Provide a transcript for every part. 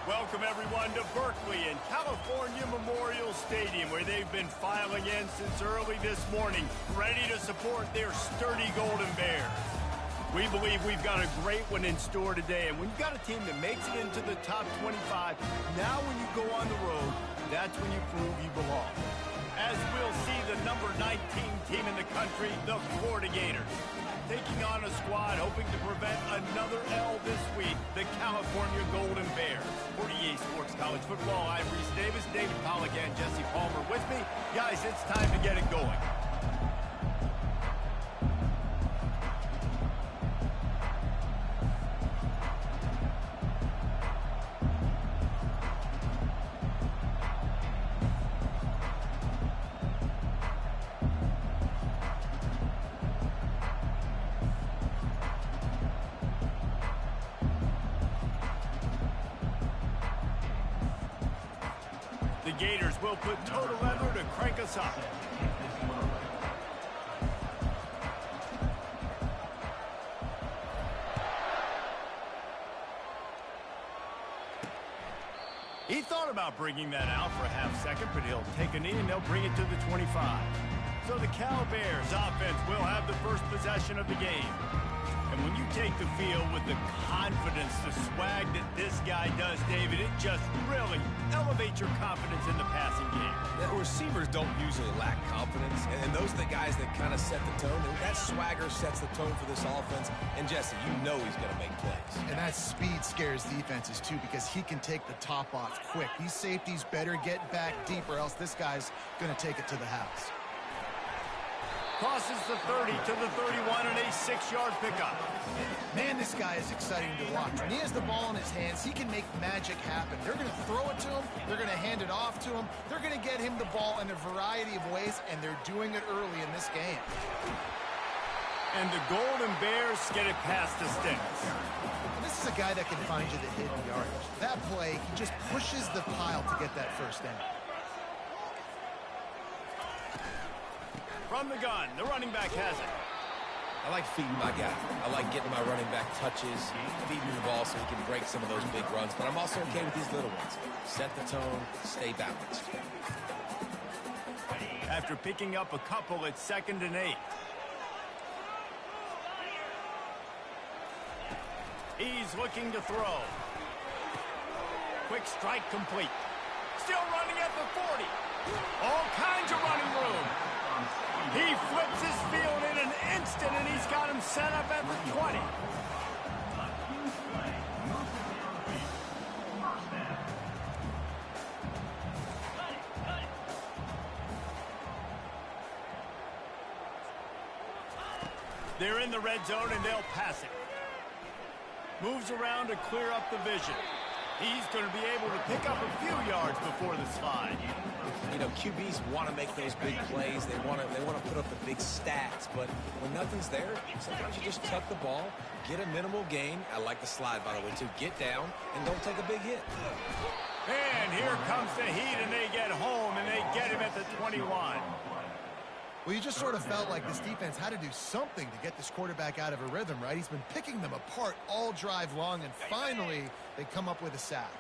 Welcome, everyone, to Berkeley and California Memorial Stadium, where they've been filing in since early this morning, ready to support their sturdy Golden Bears. We believe we've got a great one in store today, and when you've got a team that makes it into the top 25, now when you go on the road, that's when you prove you belong. As we'll see the number 19 team in the country, the Florida Gators, taking on a squad hoping to prevent another L this week, the California Golden Bears. For EA Sports College Football, I'm Reese Davis, David Pollack, and Jesse Palmer with me. Guys, it's time to get it going. The Gators will put total leather to crank us up. He thought about bringing that out for a half second, but he'll take a knee and they'll bring it to the 25. So the Cal Bears offense will have the first possession of the game. And when you take the field with the confidence, the swag that this guy does, David, it just really elevates your confidence in the passing game. Yeah, receivers don't usually lack confidence, and those are the guys that kind of set the tone. And that swagger sets the tone for this offense. And Jesse, you know he's going to make plays. And that speed scares defenses, too, because he can take the top off quick. These safeties better get back deep, or else this guy's going to take it to the house. Crosses the 30 to the 31 and a 6-yard pickup. Man, this guy is exciting to watch. When he has the ball in his hands, he can make magic happen. They're going to throw it to him. They're going to hand it off to him. They're going to get him the ball in a variety of ways, and they're doing it early in this game. And the Golden Bears get it past the sticks. This is a guy that can find you the hidden yardage. That play, he just pushes the pile to get that first down. From the gun, the running back has it. I like feeding my guy. I like getting my running back touches, feeding the ball so he can break some of those big runs. But I'm also okay with these little ones. Set the tone, stay balanced. After picking up a couple, it's 2nd and 8. He's looking to throw. Quick strike complete. Still running at the 40. All kinds of running room. He flips his field in an instant, and he's got him set up at the 20. They're in the red zone, and they'll pass it. Moves around to clear up the vision. He's going to be able to pick up a few yards before the slide. You know, QBs want to make those big plays. They want to put up the big stats. But when nothing's there, sometimes you just tuck the ball, get a minimal gain. I like the slide, by the way, too. Get down and don't take a big hit. And here comes the heat, and they get home, and they get him at the 21. Well, you just sort of felt like this defense had to do something to get this quarterback out of a rhythm, right? He's been picking them apart all drive long, and finally they come up with a sack.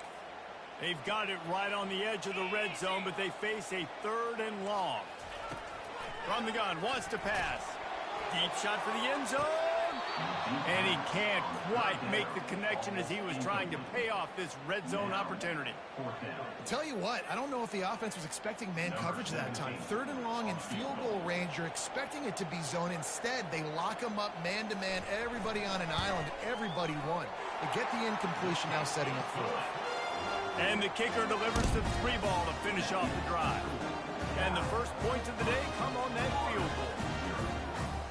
They've got it right on the edge of the red zone, but they face a 3rd and long. From the gun, wants to pass. Deep shot for the end zone. And he can't quite make the connection as he was trying to pay off this red zone opportunity. I'll tell you what, I don't know if the offense was expecting man coverage that time. 3rd and long in field goal range, you're expecting it to be zone. Instead, they lock him up man-to-man, everybody on an island, everybody won. They get the incompletion, now setting up 4th. And the kicker delivers the 3 ball to finish off the drive. And the first points of the day come on that field goal.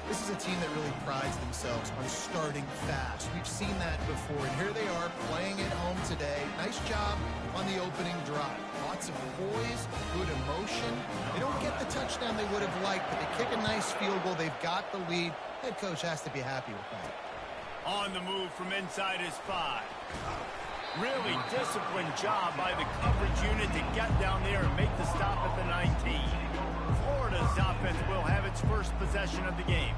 This is a team that really prides themselves on starting fast. We've seen that before, and here they are playing at home today. Nice job on the opening drive. Lots of poise, good emotion. They don't get the touchdown they would have liked, but they kick a nice field goal. They've got the lead. Head coach has to be happy with that. On the move from inside his 5. Really disciplined job by the coverage unit to get down there and make the stop at the 19. Florida's offense will have its first possession of the game.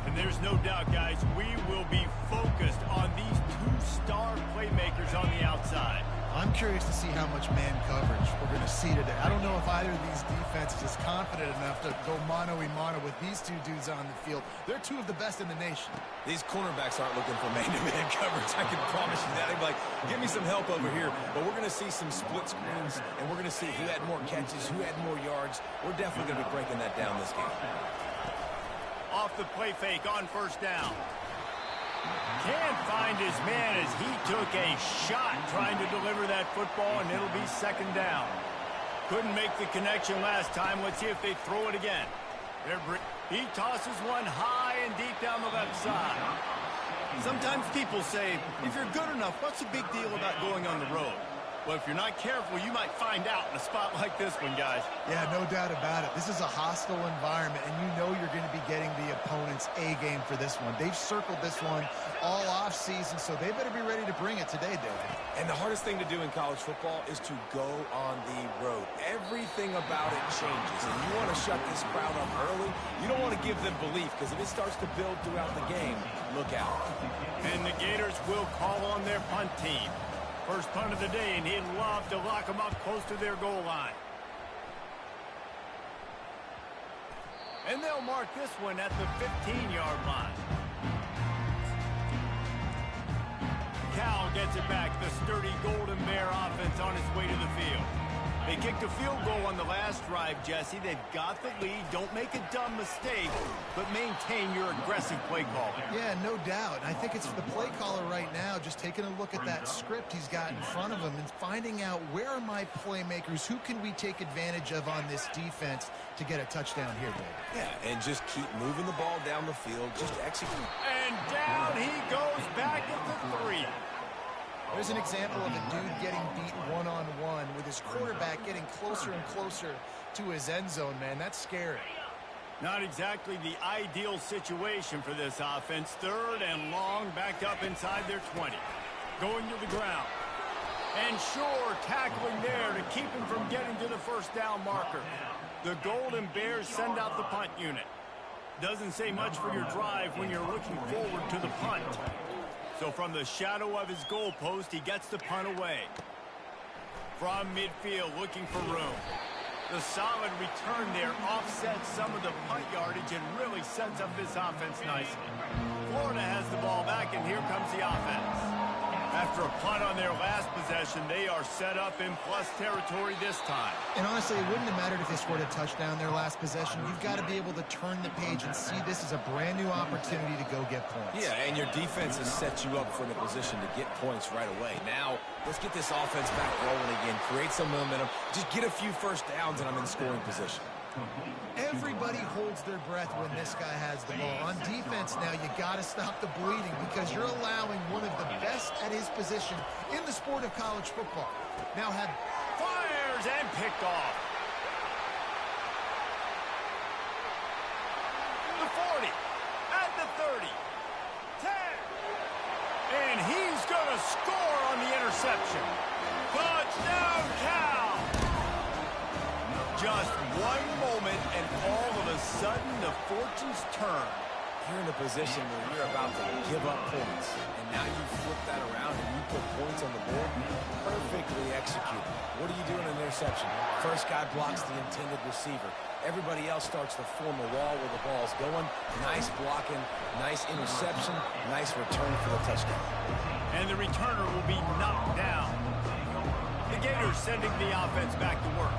And there's no doubt, guys, we will be focused on these 2 star playmakers on the outside. I'm curious to see how much man coverage we're going to see today. I don't know if either of these defenses is confident enough to go mano-a-mano with these two dudes on the field. They're two of the best in the nation. These cornerbacks aren't looking for man-to-man coverage. I can promise you that. They're like, give me some help over here. But we're going to see some split screens, and we're going to see who had more catches, who had more yards. We're definitely going to be breaking that down this game. Off the play fake on first down. Can't find his man as he took a shot trying to deliver that football, and it'll be second down. Couldn't make the connection last time. Let's see if they throw it again. He tosses one high and deep down the left side. Sometimes people say, if you're good enough, what's the big deal about going on the road? Well, if you're not careful, you might find out in a spot like this one, guys. Yeah, no doubt about it. This is a hostile environment, and you know you're going to be getting the opponent's A-game for this one. They've circled this one all off-season, so they better be ready to bring it today, David. And the hardest thing to do in college football is to go on the road. Everything about it changes, and you want to shut this crowd up early. You don't want to give them belief, because if it starts to build throughout the game, look out. And the Gators will call on their punt team. First punt of the day, and he'd love to lock them up close to their goal line. And they'll mark this one at the 15-yard line. Cal gets it back. The sturdy Golden Bear offense on its way to the field. They kicked a field goal on the last drive, Jesse. They've got the lead. Don't make a dumb mistake, but maintain your aggressive play calling. Yeah, no doubt. I think it's the play caller right now just taking a look at that script he's got in front of him and finding out where are my playmakers, who can we take advantage of on this defense to get a touchdown here, Dave. Yeah, and just keep moving the ball down the field. Just execute. And down he goes back at the 3. There's an example of a dude getting beat one-on-one with his quarterback getting closer and closer to his end zone, man. That's scary. Not exactly the ideal situation for this offense. Third and long, backed up inside their 20. Going to the ground. And sure, tackling there to keep him from getting to the first down marker. The Golden Bears send out the punt unit. Doesn't say much for your drive when you're looking forward to the punt. So from the shadow of his goalpost, he gets the punt away. From midfield, looking for room. The solid return there offsets some of the punt yardage and really sets up this offense nicely. Florida has the ball back, and here comes the offense. After a punt on their last possession, they are set up in plus territory this time. And honestly, it wouldn't have mattered if they scored a touchdown their last possession. You've got to be able to turn the page and see this as a brand new opportunity to go get points. Yeah, and your defense has set you up for the position to get points right away. Now, let's get this offense back rolling again, create some momentum, just get a few first downs, and I'm in scoring position. Everybody holds their breath when this guy has the ball. On defense now, you got to stop the bleeding because you're allowing one of the best at his position in the sport of college football. Now fires and picked off. The 40, at the 30, 10. And he's going to score on the interception. Touchdown, Cal! Just one moment, and all of a sudden, the fortunes turn. You're in a position where you're about to give up points, and now you flip that around and you put points on the board. Perfectly executed. What do you do in an interception? First guy blocks the intended receiver. Everybody else starts to form a wall where the ball's going. Nice blocking, nice interception, nice return for the touchdown. And the returner will be knocked down. The Gators sending the offense back to work.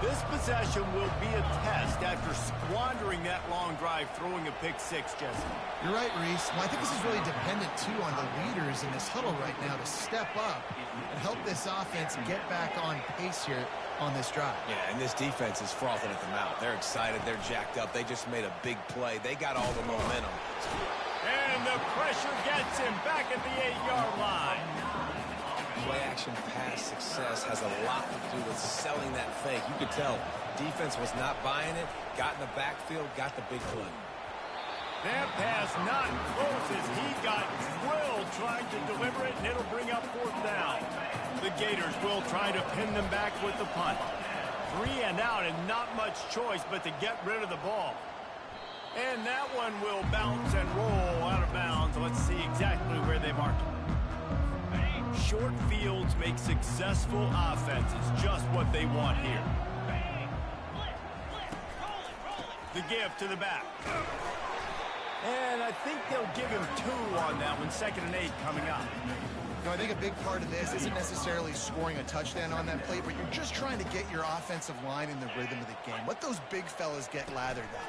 This possession will be a test after squandering that long drive, throwing a pick six, Jesse. You're right, Reese. Well, I think this is really dependent, too, on the leaders in this huddle right now to step up and help this offense get back on pace here on this drive. Yeah, and this defense is frothing at the mouth. They're excited. They're jacked up. They just made a big play. They got all the momentum. And the pressure gets him back at the 8-yard line. Play-action pass success has a lot to do with selling that fake. You could tell defense was not buying it, got in the backfield, got the big play. That pass not close as he got drilled trying to deliver it, and it'll bring up fourth down. The Gators will try to pin them back with the punt. 3 and out and not much choice but to get rid of the ball. And that one will bounce and roll out of bounds. Let's see exactly where they mark it. Short fields make successful offenses just what they want here. The give to the back. And I think they'll give him 2 on that one. 2nd and 8 coming up. I think a big part of this isn't necessarily scoring a touchdown on that play, but you're just trying to get your offensive line in the rhythm of the game. Let those big fellas get lathered up.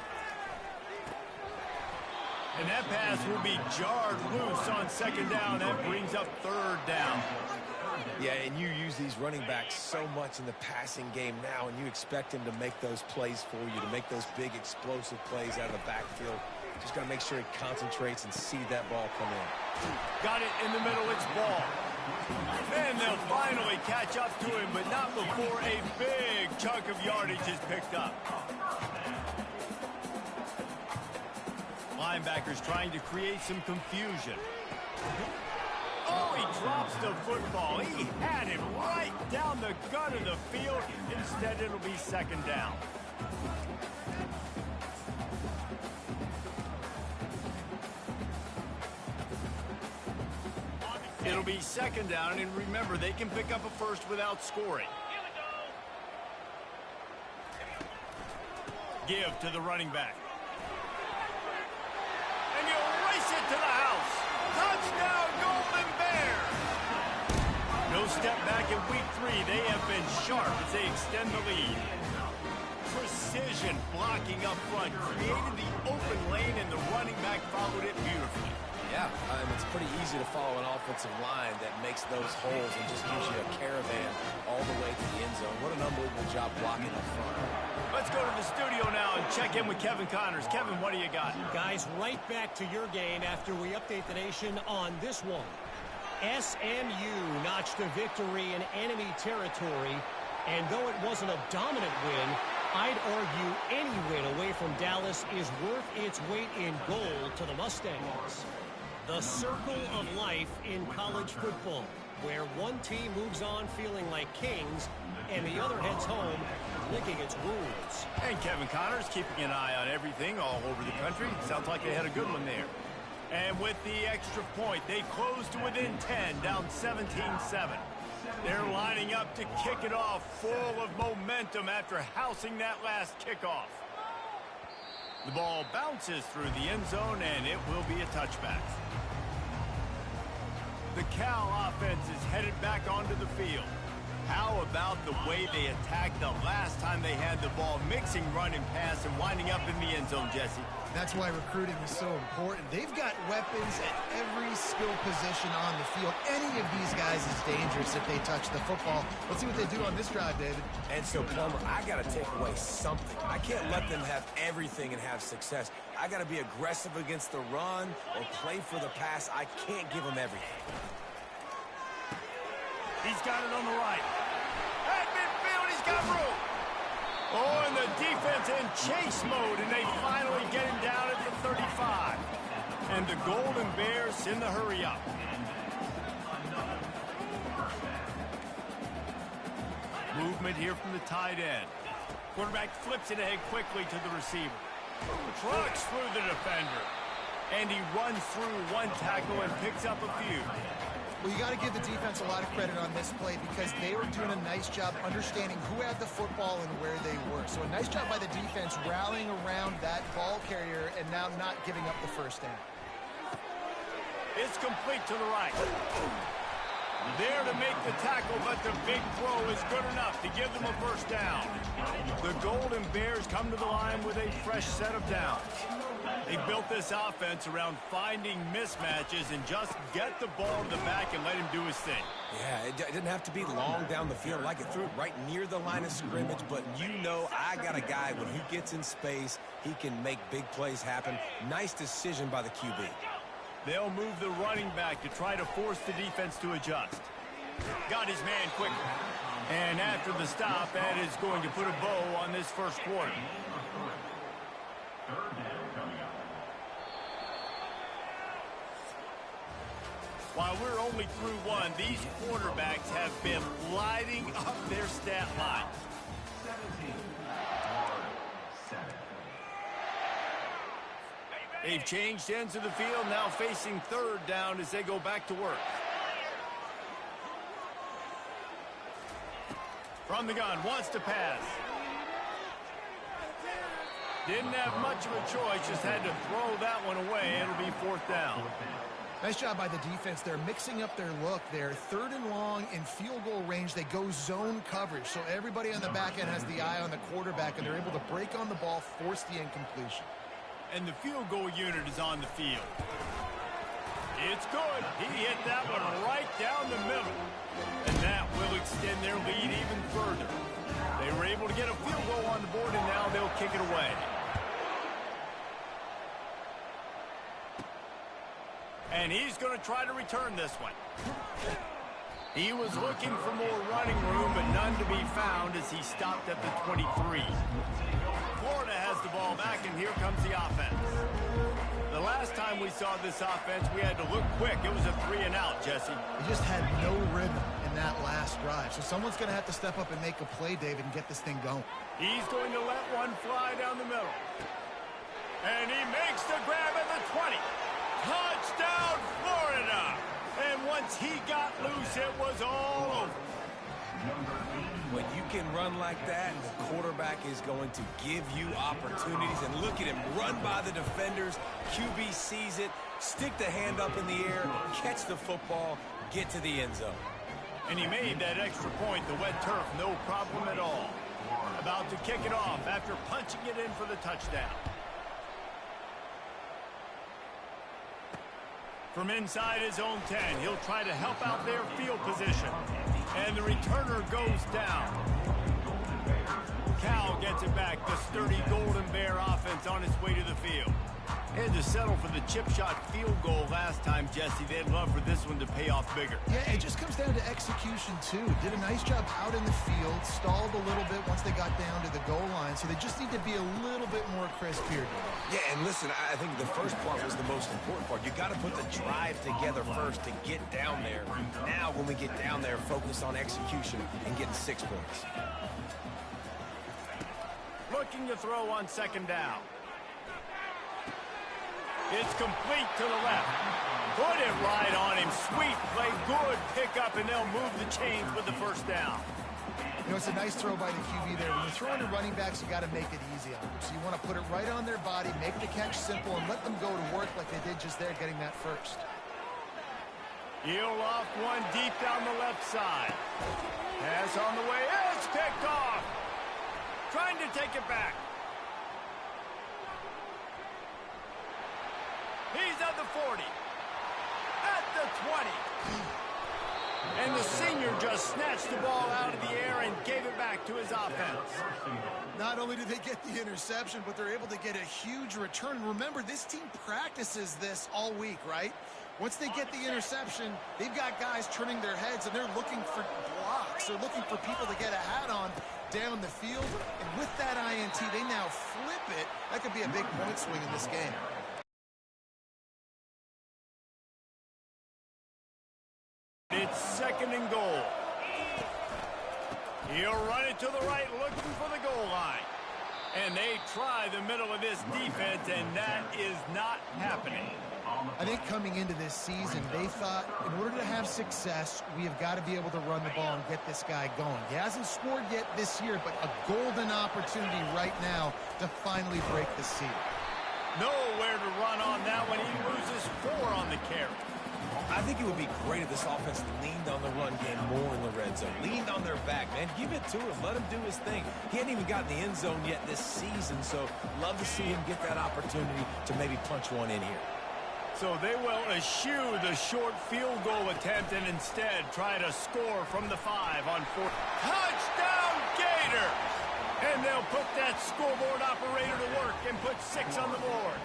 And that pass will be jarred loose on 2nd down. That brings up 3rd down. Yeah, and you use these running backs so much in the passing game now, and you expect him to make those plays for you, to make those big explosive plays out of the backfield. Just got to make sure he concentrates and see that ball come in. Got it in the middle, it's ball. And they'll finally catch up to him, but not before a big chunk of yardage is picked up. Linebackers trying to create some confusion. Oh, he drops the football. He had it right down the gut of the field. Instead, it'll be 2nd down. It'll be 2nd down, and remember, they can pick up a first without scoring. Give to the running back. And he'll race it to the house. Touchdown, Golden Bears! No step back in week 3. They have been sharp as they extend the lead. Precision blocking up front created the open lane, and the running back followed it beautifully. Yeah, it's pretty easy to follow an offensive line that makes those holes and just gives you a caravan all the way to the end zone. What an unbelievable job blocking up front. Let's go to the studio now and check in with Kevin Connors. Kevin, what do you got? Guys, right back to your game after we update the nation on this one. SMU notched a victory in enemy territory, and though it wasn't a dominant win, I'd argue any win away from Dallas is worth its weight in gold to the Mustangs. The circle of life in college football, where one team moves on feeling like kings and the other heads home licking its wounds. And Kevin Connors keeping an eye on everything all over the country. Sounds like they had a good one there. And with the extra point, they close to within 10, down 17-7. They're lining up to kick it off, full of momentum after housing that last kickoff. The ball bounces through the end zone, and it will be a touchback. The Cal offense is headed back onto the field. How about the way they attacked the last time they had the ball, mixing run and pass and winding up in the end zone, Jesse? That's why recruiting is so important. They've got weapons at every skill position on the field. Any of these guys is dangerous if they touch the football. Let's see what they do on this drive, David. And so, Plummer, I got to take away something. I can't let them have everything and have success. I got to be aggressive against the run or play for the pass. I can't give them everything. He's got it on the right. At midfield, he's got room. Oh, and the defense in chase mode, and they finally get him down at the 35. And the Golden Bears in the hurry up. Movement here from the tight end. Quarterback flips it ahead quickly to the receiver. Trucks through the defender. And he runs through one tackle and picks up a few. Well, you got to give the defense a lot of credit on this play because they were doing a nice job understanding who had the football and where they were. So a nice job by the defense rallying around that ball carrier and now not giving up the first down. It's complete to the right. There to make the tackle, but the big throw is good enough to give them a first down. The Golden Bears come to the line with a fresh set of downs. They built this offense around finding mismatches and just get the ball to the back and let him do his thing. Yeah, it didn't have to be long down the field. Like it threw it right near the line of scrimmage, but you know I got a guy, when he gets in space, he can make big plays happen. Nice decision by the QB. They'll move the running back to try to force the defense to adjust. Got his man quickly. And after the stop, that is going to put a bow on this first quarter. While we're only through one, these quarterbacks have been lighting up their stat line. They've changed ends of the field, now facing third down as they go back to work. From the gun, wants to pass. Didn't have much of a choice, just had to throw that one away. It'll be 4th down. Nice job by the defense. They're mixing up their look there. 3rd and long in field goal range. They go zone coverage. So everybody on the back end has the eye on the quarterback, and they're able to break on the ball, force the incompletion. And the field goal unit is on the field. It's good. He hit that one right down the middle. And that will extend their lead even further. They were able to get a field goal on the board, and now they'll kick it away. And he's going to try to return this one. He was looking for more running room, but none to be found as he stopped at the 23. Florida has the ball back, and here comes the offense. The last time we saw this offense, we had to look quick. It was a 3-and-out, Jesse. He just had no rhythm in that last drive. So someone's going to have to step up and make a play, David, and get this thing going. He's going to let one fly down the middle. And he makes the grab at the 20. Touchdown, Florida! And once he got loose, it was all over. When you can run like that, the quarterback is going to give you opportunities. And look at him run by the defenders. QB sees it, stick the hand up in the air, catch the football, get to the end zone. And he made that extra point, the wet turf, no problem at all. About to kick it off after punching it in for the touchdown. From inside his own 10, he'll try to help out their field position. And the returner goes down. Cal gets it back. The sturdy Golden Bear offense on its way to the field. Had to settle for the chip shot field goal last time, Jesse. They'd love for this one to pay off bigger. Yeah, it just comes down to execution, too. Did a nice job out in the field, stalled a little bit once they got down to the goal line, so they just need to be a little bit more crisp here. Yeah, and listen, I think the first part was the most important part. You got to put the drive together first to get down there. Now, when we get down there, focus on execution and getting 6 points. Looking to throw on 2nd down. It's complete to the left. Put it right on him. Sweet play, good pickup, and they'll move the chains with the 1st down. You know, it's a nice throw by the QB there. When you're throwing to running backs, you got to make it easy on them. So you want to put it right on their body, make the catch simple, and let them go to work like they did just there, getting that first. He'll off one deep down the left side. Pass on the way. It's picked off. Trying to take it back. He's at the 40. At the 20. And the senior just snatched the ball out of the air and gave it back to his offense. Not only do they get the interception, but they're able to get a huge return. Remember, this team practices this all week, right? Once they get the interception, they've got guys turning their heads, and they're looking for blocks. They're looking for people to get a hat on down the field. And with that INT, they now flip it. That could be a big point swing in this game. It's 2nd and goal. He'll run it to the right, looking for the goal line. And they try the middle of this defense, and that is not happening. I think coming into this season, they thought in order to have success, we have got to be able to run the ball and get this guy going. He hasn't scored yet this year, but a golden opportunity right now to finally break the seal. Nowhere to run on that one. He loses 4 on the carry. I think it would be great if this offense leaned on the run game more in the red zone. Leaned on their back, man. Give it to him. Let him do his thing. He hadn't even gotten the end zone yet this season, so love to see him get that opportunity to maybe punch one in here. So they will eschew the short field goal attempt and instead try to score from the 5 on 4. Touchdown, Gator! And they'll put that scoreboard operator to work and put 6 on the board.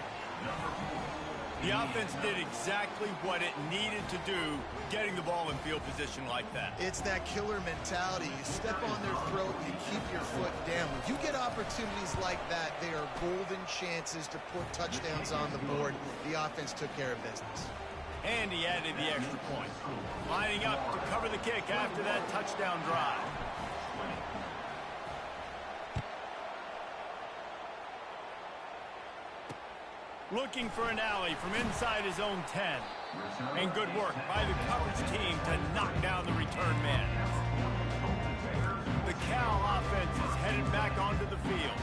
The offense did exactly what it needed to do, getting the ball in field position like that. It's that killer mentality. You step on their throat, you keep your foot down. When you get opportunities like that, they are golden chances to put touchdowns on the board. The offense took care of business. And he added the extra point. Lining up to cover the kick after that touchdown drive. Looking for an alley from inside his own 10. And good work by the coverage team to knock down the return man. The Cal field.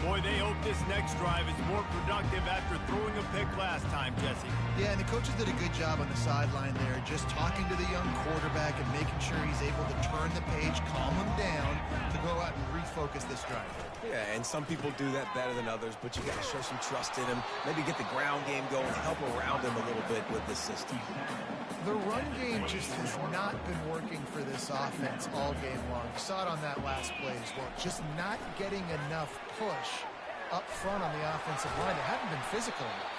Boy, they hope this next drive is more productive after throwing a pick last time, Jesse. Yeah, and the coaches did a good job on the sideline there, just talking to the young quarterback and making sure he's able to turn the page, calm him down to go out and refocus this drive. Yeah, and some people do that better than others, but you got to show some trust in him, maybe get the ground game going, help around him a little bit with this system. The run game just has not been working for this offense all game long. You saw it on that last play as well. Just not getting enough push up front on the offensive line. They haven't been physical enough.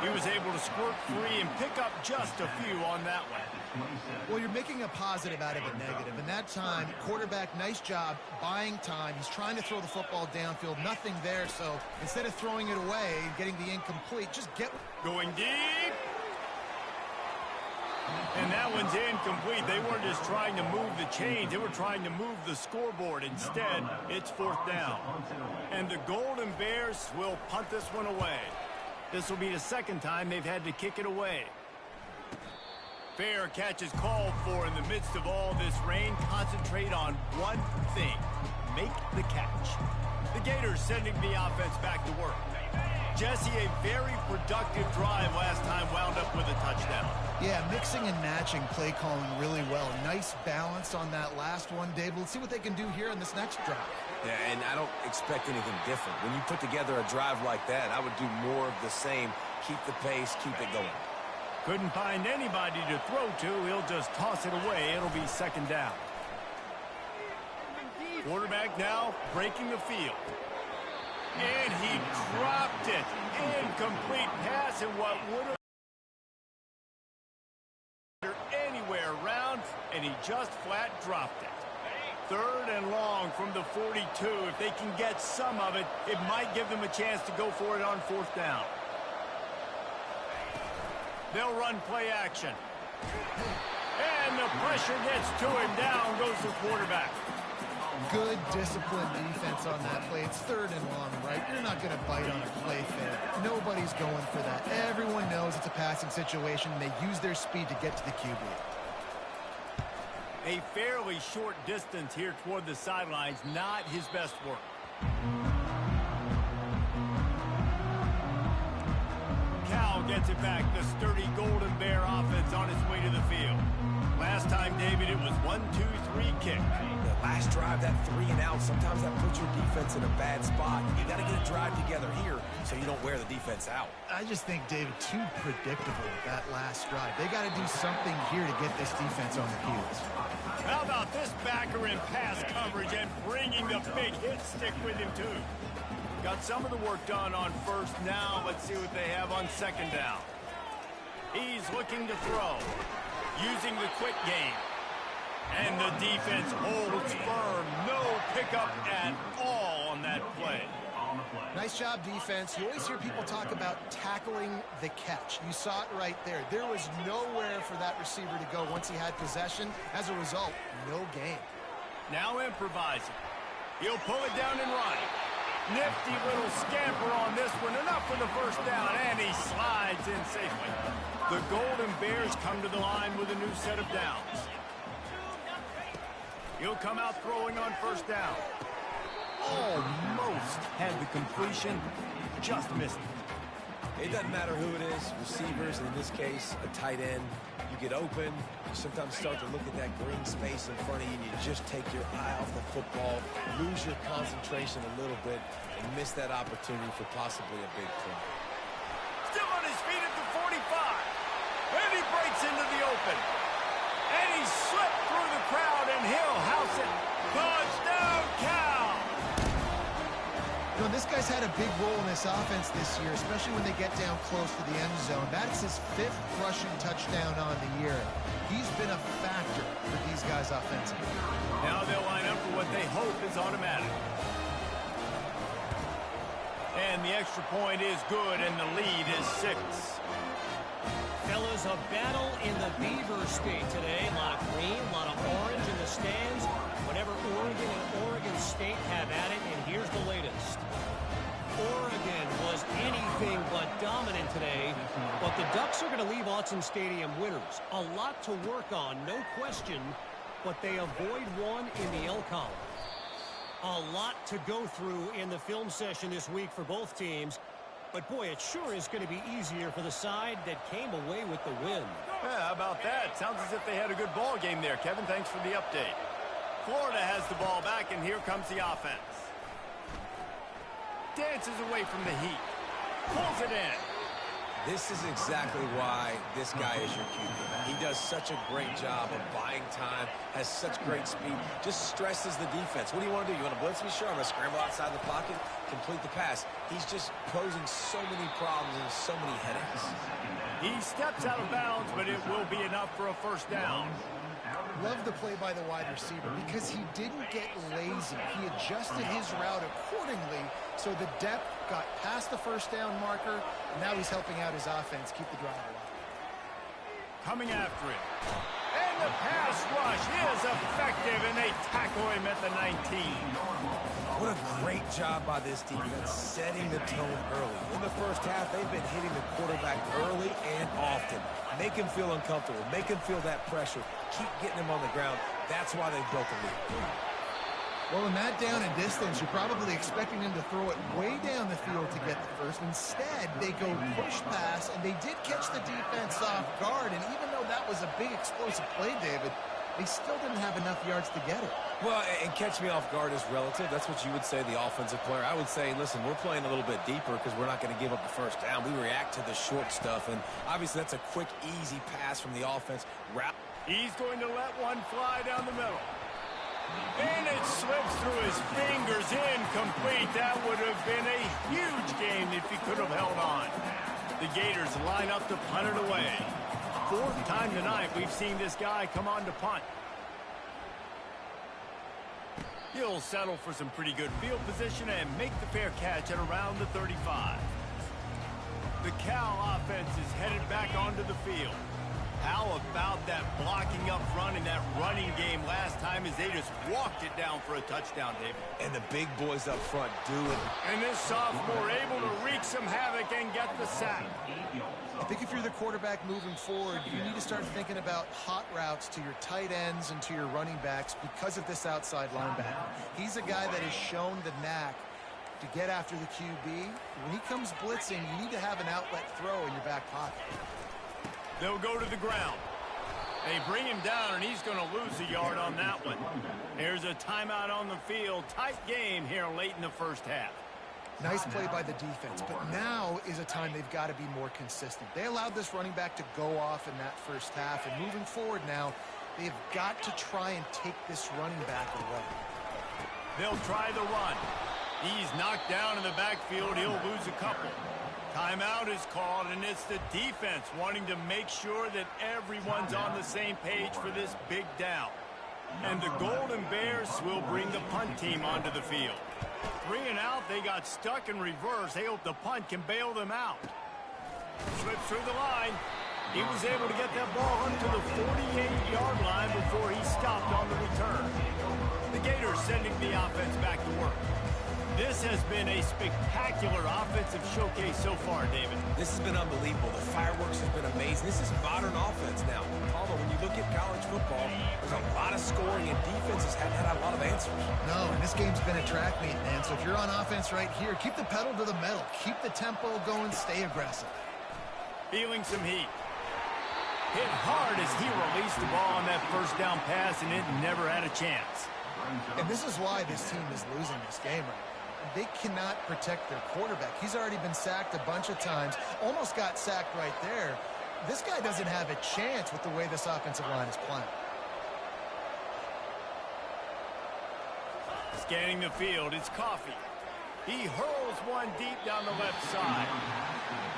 He was able to squirt free and pick up just a few on that one. Well, you're making a positive out of a negative. And that time, quarterback, nice job buying time. He's trying to throw the football downfield. Nothing there. So instead of throwing it away and getting the incomplete, just get... Going deep. And that one's incomplete. They weren't just trying to move the chains. They were trying to move the scoreboard. Instead, it's 4th down. And the Golden Bears will punt this one away. This will be the second time they've had to kick it away. Fair catch is called for in the midst of all this rain. Concentrate on one thing. Make the catch. The Gators sending the offense back to work. Jesse, a very productive drive last time wound up with a touchdown. Yeah, mixing and matching play calling really well. Nice balance on that last one, Dave. Let's see what they can do here in this next drive. Yeah, and I don't expect anything different. When you put together a drive like that, I would do more of the same. Keep the pace, keep it going. Couldn't find anybody to throw to. He'll just toss it away. It'll be 2nd down. Quarterback now breaking the field. And he dropped it. Incomplete pass, and what would have anywhere around, and he just flat dropped it. 3rd and long from the 42. If they can get some of it, it might give them a chance to go for it on 4th down. They'll run play action. And the pressure gets to him. Down goes the quarterback. Good disciplined defense on that play. It's 3rd and long, right? You're not going to bite on a play fake. Nobody's going for that. Everyone knows it's a passing situation. They use their speed to get to the QB. A fairly short distance here toward the sidelines. Not his best work. Cal gets it back. The sturdy Golden Bear offense on its way to the field. Last time, David, it was 1-2-3 kick. The last drive, that 3 and out, sometimes that puts your defense in a bad spot. You got to get a drive together here so you don't wear the defense out. I just think, David, too predictable with that last drive. They got to do something here to get this defense on their heels. How about this backer in pass coverage and bringing the big hit stick with him, too? Got some of the work done on 1st. Now let's see what they have on 2nd down. He's looking to throw. Using the quick game. And the defense holds firm. No pickup at all on that play. Nice job, defense. You always hear people talk about tackling the catch. You saw it right there. There was nowhere for that receiver to go once he had possession. As a result, no gain. Now improvising. He'll pull it down and run. Nifty little scamper on this one. Enough for the 1st down, and he slides in safely. The Golden Bears come to the line with a new set of downs. He'll come out throwing on 1st down. Almost had the completion, just missed it. It doesn't matter who it is, receivers, in this case, a tight end. You get open, you sometimes start to look at that green space in front of you, and you just take your eye off the football, lose your concentration a little bit, and miss that opportunity for possibly a big play. Still on his feet at the 45. And he breaks into the open. And he slipped through the crowd, and he'll house it. Touchdown, Cal! You know, this guy's had a big role in this offense this year, especially when they get down close to the end zone. That's his 5th rushing touchdown on the year. He's been a factor for these guys offensively. Now they'll line up for what they hope is automatic. And the extra point is good, and the lead is 6. Fellas, a battle in the Beaver State today. A lot of green, a lot of orange in the stands. Whenever Oregon and Oregon State have at it, and here's the latest. Oregon was anything but dominant today, but the Ducks are going to leave Autzen Stadium winners. A lot to work on, no question, but they avoid one in the L column. A lot to go through in the film session this week for both teams. But, boy, it sure is going to be easier for the side that came away with the win. Yeah, how about that? Sounds as if they had a good ball game there. Kevin, thanks for the update. Florida has the ball back, and here comes the offense. Dances away from the heat. Pulls it in. This is exactly why this guy is your QB. He does such a great job of buying time, has such great speed, just stresses the defense. What do you want to do? You want to blitz me? Sure, I'm going to scramble outside the pocket, complete the pass. He's just posing so many problems and so many headaches. He steps out of bounds, but it will be enough for a first down. Love the play by the wide receiver because he didn't get lazy. He adjusted his route accordingly, so the depth got past the first down marker, and now he's helping out his offense keep the drive alive. Coming after him. And the pass rush is effective, and they tackle him at the 19. What a great job by this defense setting the tone early. In the first half, they've been hitting the quarterback early and often. Make him feel uncomfortable. Make him feel that pressure. Keep getting him on the ground. That's why they've built the lead. Well, in that down and distance, you're probably expecting him to throw it way down the field to get the first. Instead, they go push pass, and they did catch the defense off guard. And even though that was a big explosive play, David, they still didn't have enough yards to get it. Well, and catch me off guard is relative. That's what you would say, the offensive player. I would say, listen, we're playing a little bit deeper because we're not going to give up the first down. We react to the short stuff, and obviously that's a quick, easy pass from the offense. He's going to let one fly down the middle. And it slips through his fingers, incomplete. That would have been a huge game if he could have held on. The Gators line up to punt it away. Fourth time tonight we've seen this guy come on to punt. He'll settle for some pretty good field position and make the fair catch at around the 35. The Cal offense is headed back onto the field. How about that blocking up front in that running game last time as they just walked it down for a touchdown, David? And the big boys up front do it. And this sophomore able to wreak some havoc and get the sack. I think if you're the quarterback moving forward, you need to start thinking about hot routes to your tight ends and to your running backs because of this outside linebacker. He's a guy that has shown the knack to get after the QB. When he comes blitzing, you need to have an outlet throw in your back pocket. They'll go to the ground. They bring him down, and he's going to lose a yard on that one. There's a timeout on the field. Tight game here late in the first half. Nice play by the defense, but now is a time they've got to be more consistent. They allowed this running back to go off in that first half, and moving forward now, they've got to try and take this running back away. They'll try the run. He's knocked down in the backfield. He'll lose a couple. Timeout is called, and it's the defense wanting to make sure that everyone's on the same page for this big down. And the Golden Bears will bring the punt team onto the field. 3 and out, they got stuck in reverse. They hope the punt can bail them out. Slips through the line. He was able to get that ball up to the 48-yard line before he stopped on the return. The Gators sending the offense back to work. This has been a spectacular offensive showcase so far, David. This has been unbelievable. The fireworks has been amazing. This is modern offense now. Although when you look at college football, there's a lot of scoring, and defenses haven't had a lot of answers. No, and this game's been a track meet, man. So if you're on offense right here, keep the pedal to the metal. Keep the tempo going. Stay aggressive. Feeling some heat. Hit hard as he released the ball on that first down pass, and it never had a chance. And this is why this team is losing this game right now. They cannot protect their quarterback. He's already been sacked a bunch of times. Almost got sacked right there. This guy doesn't have a chance with the way this offensive line is playing. Scanning the field, it's Coffee. He hurls one deep down the left side.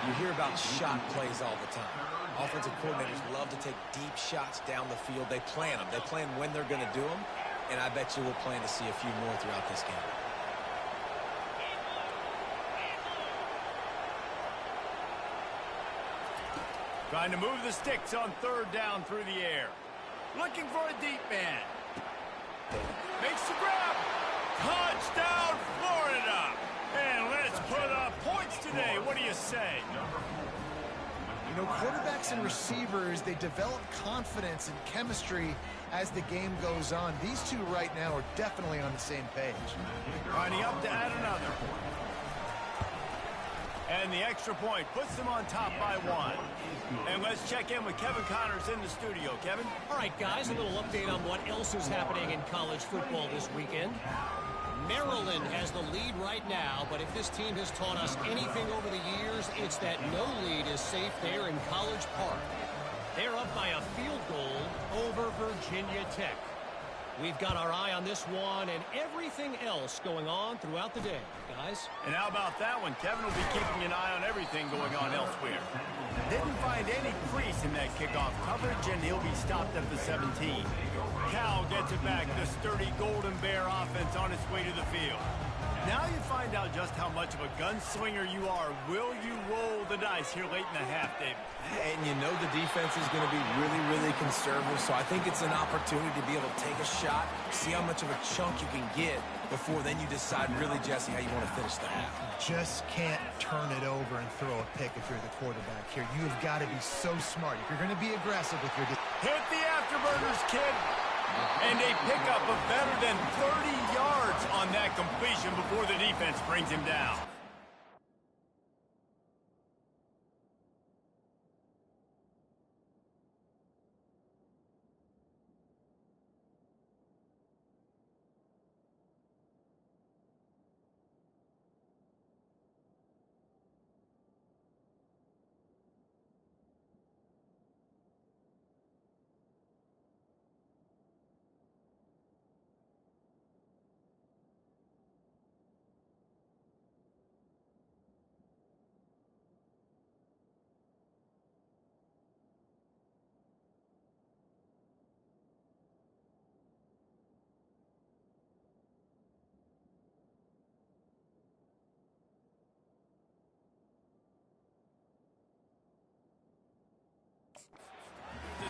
You hear about shot plays all the time. Offensive coordinators love to take deep shots down the field. They plan them. They plan when they're going to do them. And I bet you we'll plan to see a few more throughout this game. Trying to move the sticks on third down through the air. Looking for a deep man. Makes the grab. Touchdown, Florida. And let's put up points today. What do you say? You know, quarterbacks and receivers, they develop confidence and chemistry as the game goes on. These two right now are definitely on the same page. Lining up to add another. And the extra point puts them on top by 1. And let's check in with Kevin Connors in the studio. Kevin? All right, guys, a little update on what else is happening in college football this weekend. Maryland has the lead right now, but if this team has taught us anything over the years, it's that no lead is safe there in College Park. They're up by a field goal over Virginia Tech. We've got our eye on this one and everything else going on throughout the day, guys. And how about that one? Kevin will be keeping an eye on everything going on elsewhere. Didn't find any crease in that kickoff coverage, and he'll be stopped at the 17. Cal gets it back. The sturdy Golden Bear offense on its way to the field. Now you find out just how much of a gunslinger you are. Will you roll the dice here late in the half, David? And you know the defense is going to be really, really conservative, so I think it's an opportunity to be able to take a shot, see how much of a chunk you can get before then you decide really, Jesse, how you want to finish the half. Just can't turn it over and throw a pick if you're the quarterback here. You've got to be so smart. If you're going to be aggressive with your... Hit the afterburners, kid. And a pickup of better than 30 yards on that completion before the defense brings him down.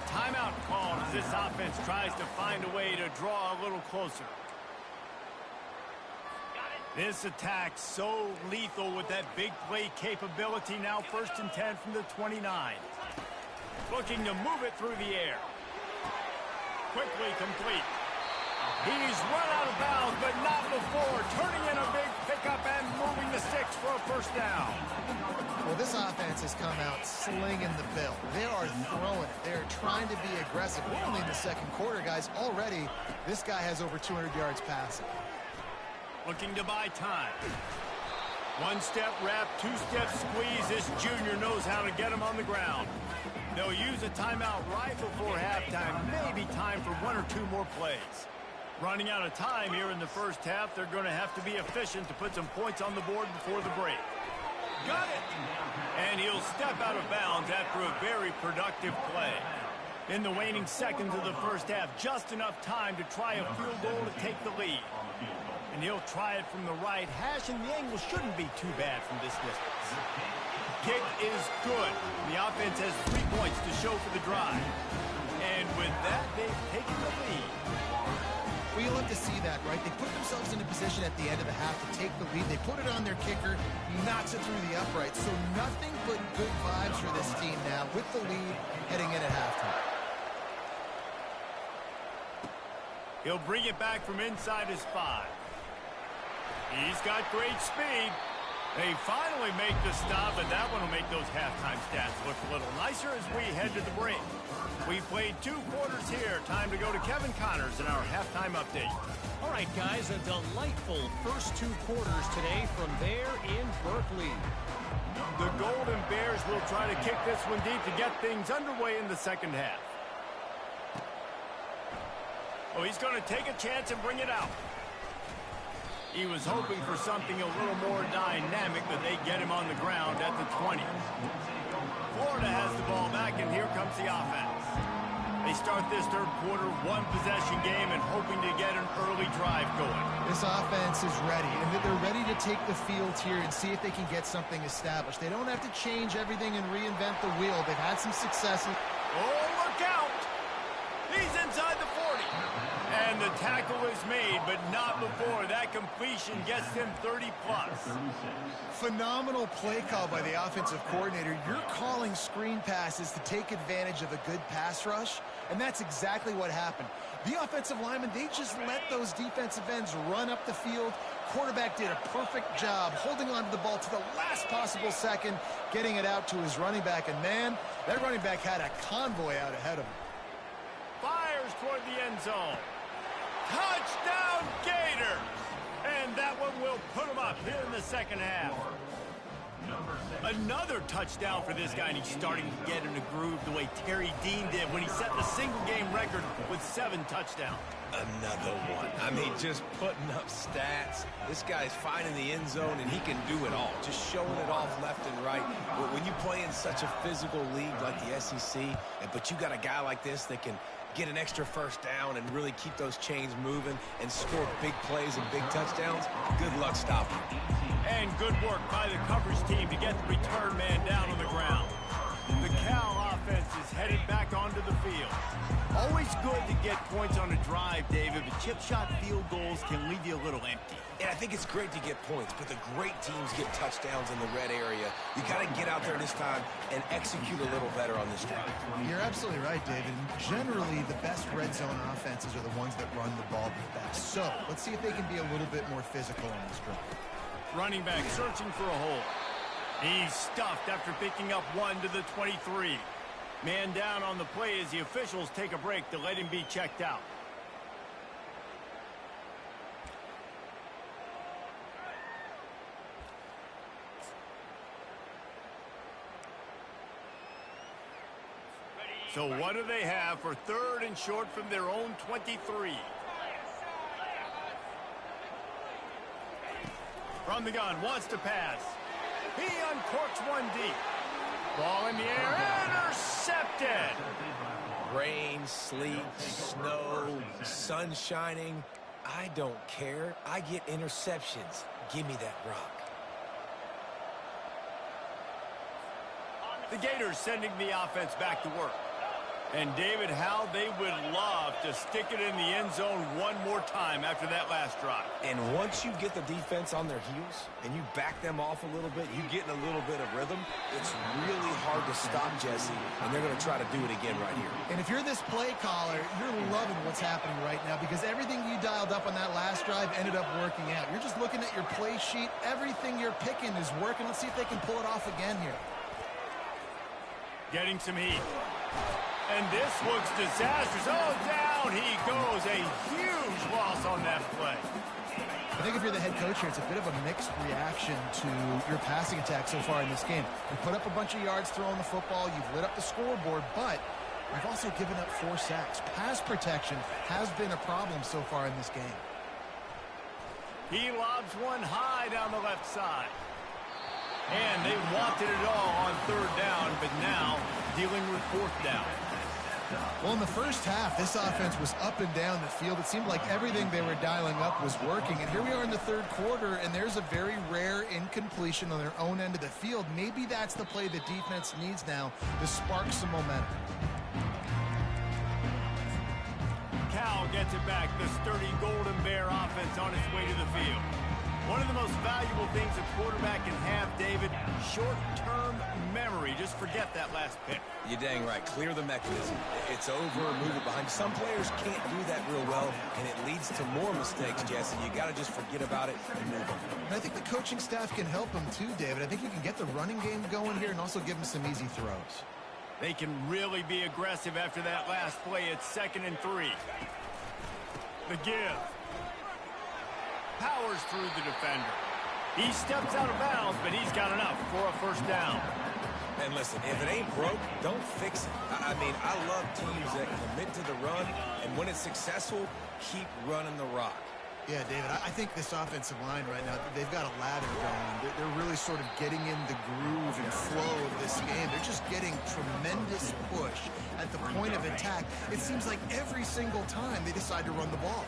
Timeout called as this offense tries to find a way to draw a little closer. This attack so lethal with that big play capability. Now 1st and 10 from the 29. Looking to move it through the air. Quickly complete. He's run out of bounds, but not before. Turning in a big pickup and moving the sticks for a 1st down. Well, this offense has come out slinging the bill. They are throwing it. They're trying to be aggressive. We're only in the 2nd quarter, guys. Already, this guy has over 200 yards passing. Looking to buy time. 1-step wrap, 2-step squeeze. This junior knows how to get him on the ground. They'll use a timeout right before halftime. Maybe time for 1 or 2 more plays. Running out of time here in the 1st half. They're going to have to be efficient to put some points on the board before the break. Got it! And he'll step out of bounds after a very productive play. In the waning seconds of the 1st half, just enough time to try a field goal to take the lead. And he'll try it from the right hash, and the angle shouldn't be too bad from this distance. Kick is good. The offense has 3 points to show for the drive. And with that, they've taken the lead. Well, you love to see that, right? They put themselves in a position at the end of the half to take the lead. They put it on their kicker. He knocks it through the uprights. So nothing but good vibes for this team now with the lead heading in at halftime. He'll bring it back from inside his 5. He's got great speed. They finally make the stop, but that one will make those halftime stats look a little nicer as we head to the break. We played 2 quarters here. Time to go to Kevin Connors in our halftime update. All right, guys, a delightful first 2 quarters today from there in Berkeley. The Golden Bears will try to kick this one deep to get things underway in the 2nd half. Oh, he's going to take a chance and bring it out. He was hoping for something a little more dynamic, but they get him on the ground at the 20. Florida has the ball back, and here comes the offense. They start this 3rd quarter 1-possession game and hoping to get an early drive going. This offense is ready, and they're ready to take the field here and see if they can get something established. They don't have to change everything and reinvent the wheel. They've had some successes. Oh, look out! He's inside the 40. And the tackle is made, but not before. That completion gets them 30-plus. Phenomenal play call by the offensive coordinator. You're calling screen passes to take advantage of a good pass rush, and that's exactly what happened. The offensive linemen, they just let those defensive ends run up the field. Quarterback did a perfect job holding on to the ball to the last possible second, getting it out to his running back. And, man, that running back had a convoy out ahead of him. Fires toward the end zone. Touchdown, Gator! And that one will put him up here in the second half. Another touchdown for this guy, and he's starting to get in a groove the way Terry Dean did when he set the single-game record with 7 touchdowns. Another one. I mean, just putting up stats. This guy's finding the end zone, and he can do it all. Just showing it off left and right. When you play in such a physical league like the SEC, but you got a guy like this that can get an extra first down and really keep those chains moving and score big plays and big touchdowns, good luck stopping. And good work by the coverage team to get the return man down on the ground. The Cal offense is headed back onto the field. Always good to get points on a drive, David, but chip shot field goals can leave you a little empty. And I think it's great to get points, but the great teams get touchdowns in the red area. You got to get out there this time and execute a little better on this drive. You're absolutely right, David. Generally, the best red zone offenses are the ones that run the ball the best. So let's see if they can be a little bit more physical on this drive. Running back searching for a hole. He's stuffed after picking up 1 to the 23. Man down on the play as the officials take a break to let him be checked out. So what do they have for 3rd and short from their own 23? From the gun, wants to pass. He uncorks one deep. Ball in the air, intercepted. Rain, sleet, snow, sun shining. I don't care. I get interceptions. Give me that rock. The Gators sending the offense back to work. And, David, how they would love to stick it in the end zone one more time after that last drive. And once you get the defense on their heels and you back them off a little bit, you get in a little bit of rhythm, it's really hard to stop Jesse, and they're going to try to do it again right here. And if you're this play caller, you're loving what's happening right now because everything you dialed up on that last drive ended up working out. You're just looking at your play sheet. Everything you're picking is working. Let's see if they can pull it off again here. Getting some heat. And this looks disastrous. Oh, down he goes. A huge loss on that play. I think if you're the head coach here, it's a bit of a mixed reaction to your passing attack so far in this game. You put up a bunch of yards throwing the football. You've lit up the scoreboard, but you've also given up 4 sacks. Pass protection has been a problem so far in this game. He lobs one high down the left side. And they wanted it all on 3rd down, but now dealing with 4th down. Well, in the first half, this offense was up and down the field. It seemed like everything they were dialing up was working. And here we are in the 3rd quarter, and there's a very rare incompletion on their own end of the field. Maybe that's the play the defense needs now to spark some momentum. Cal gets it back. The sturdy Golden Bear offense on its way to the field. One of the most valuable things a quarterback can have, David, short-term memory. Just forget that last pick. You're dang right. Clear the mechanism. It's over, move it behind. Some players can't do that real well, and it leads to more mistakes, Jesse. You got to just forget about it and move on. And I think the coaching staff can help him too, David. I think you can get the running game going here and also give him some easy throws. They can really be aggressive after that last play. It's 2nd and 3. The give. Powers through the defender. He steps out of bounds, but he's got enough for a 1st down. And listen, if it ain't broke, don't fix it. I mean, I love teams that commit to the run, and when it's successful, keep running the rock. Yeah, David, I think this offensive line right now, they've got a ladder going. They're really sort of getting in the groove and flow of this game. They're just getting tremendous push at the point of attack. It seems like every single time they decide to run the ball.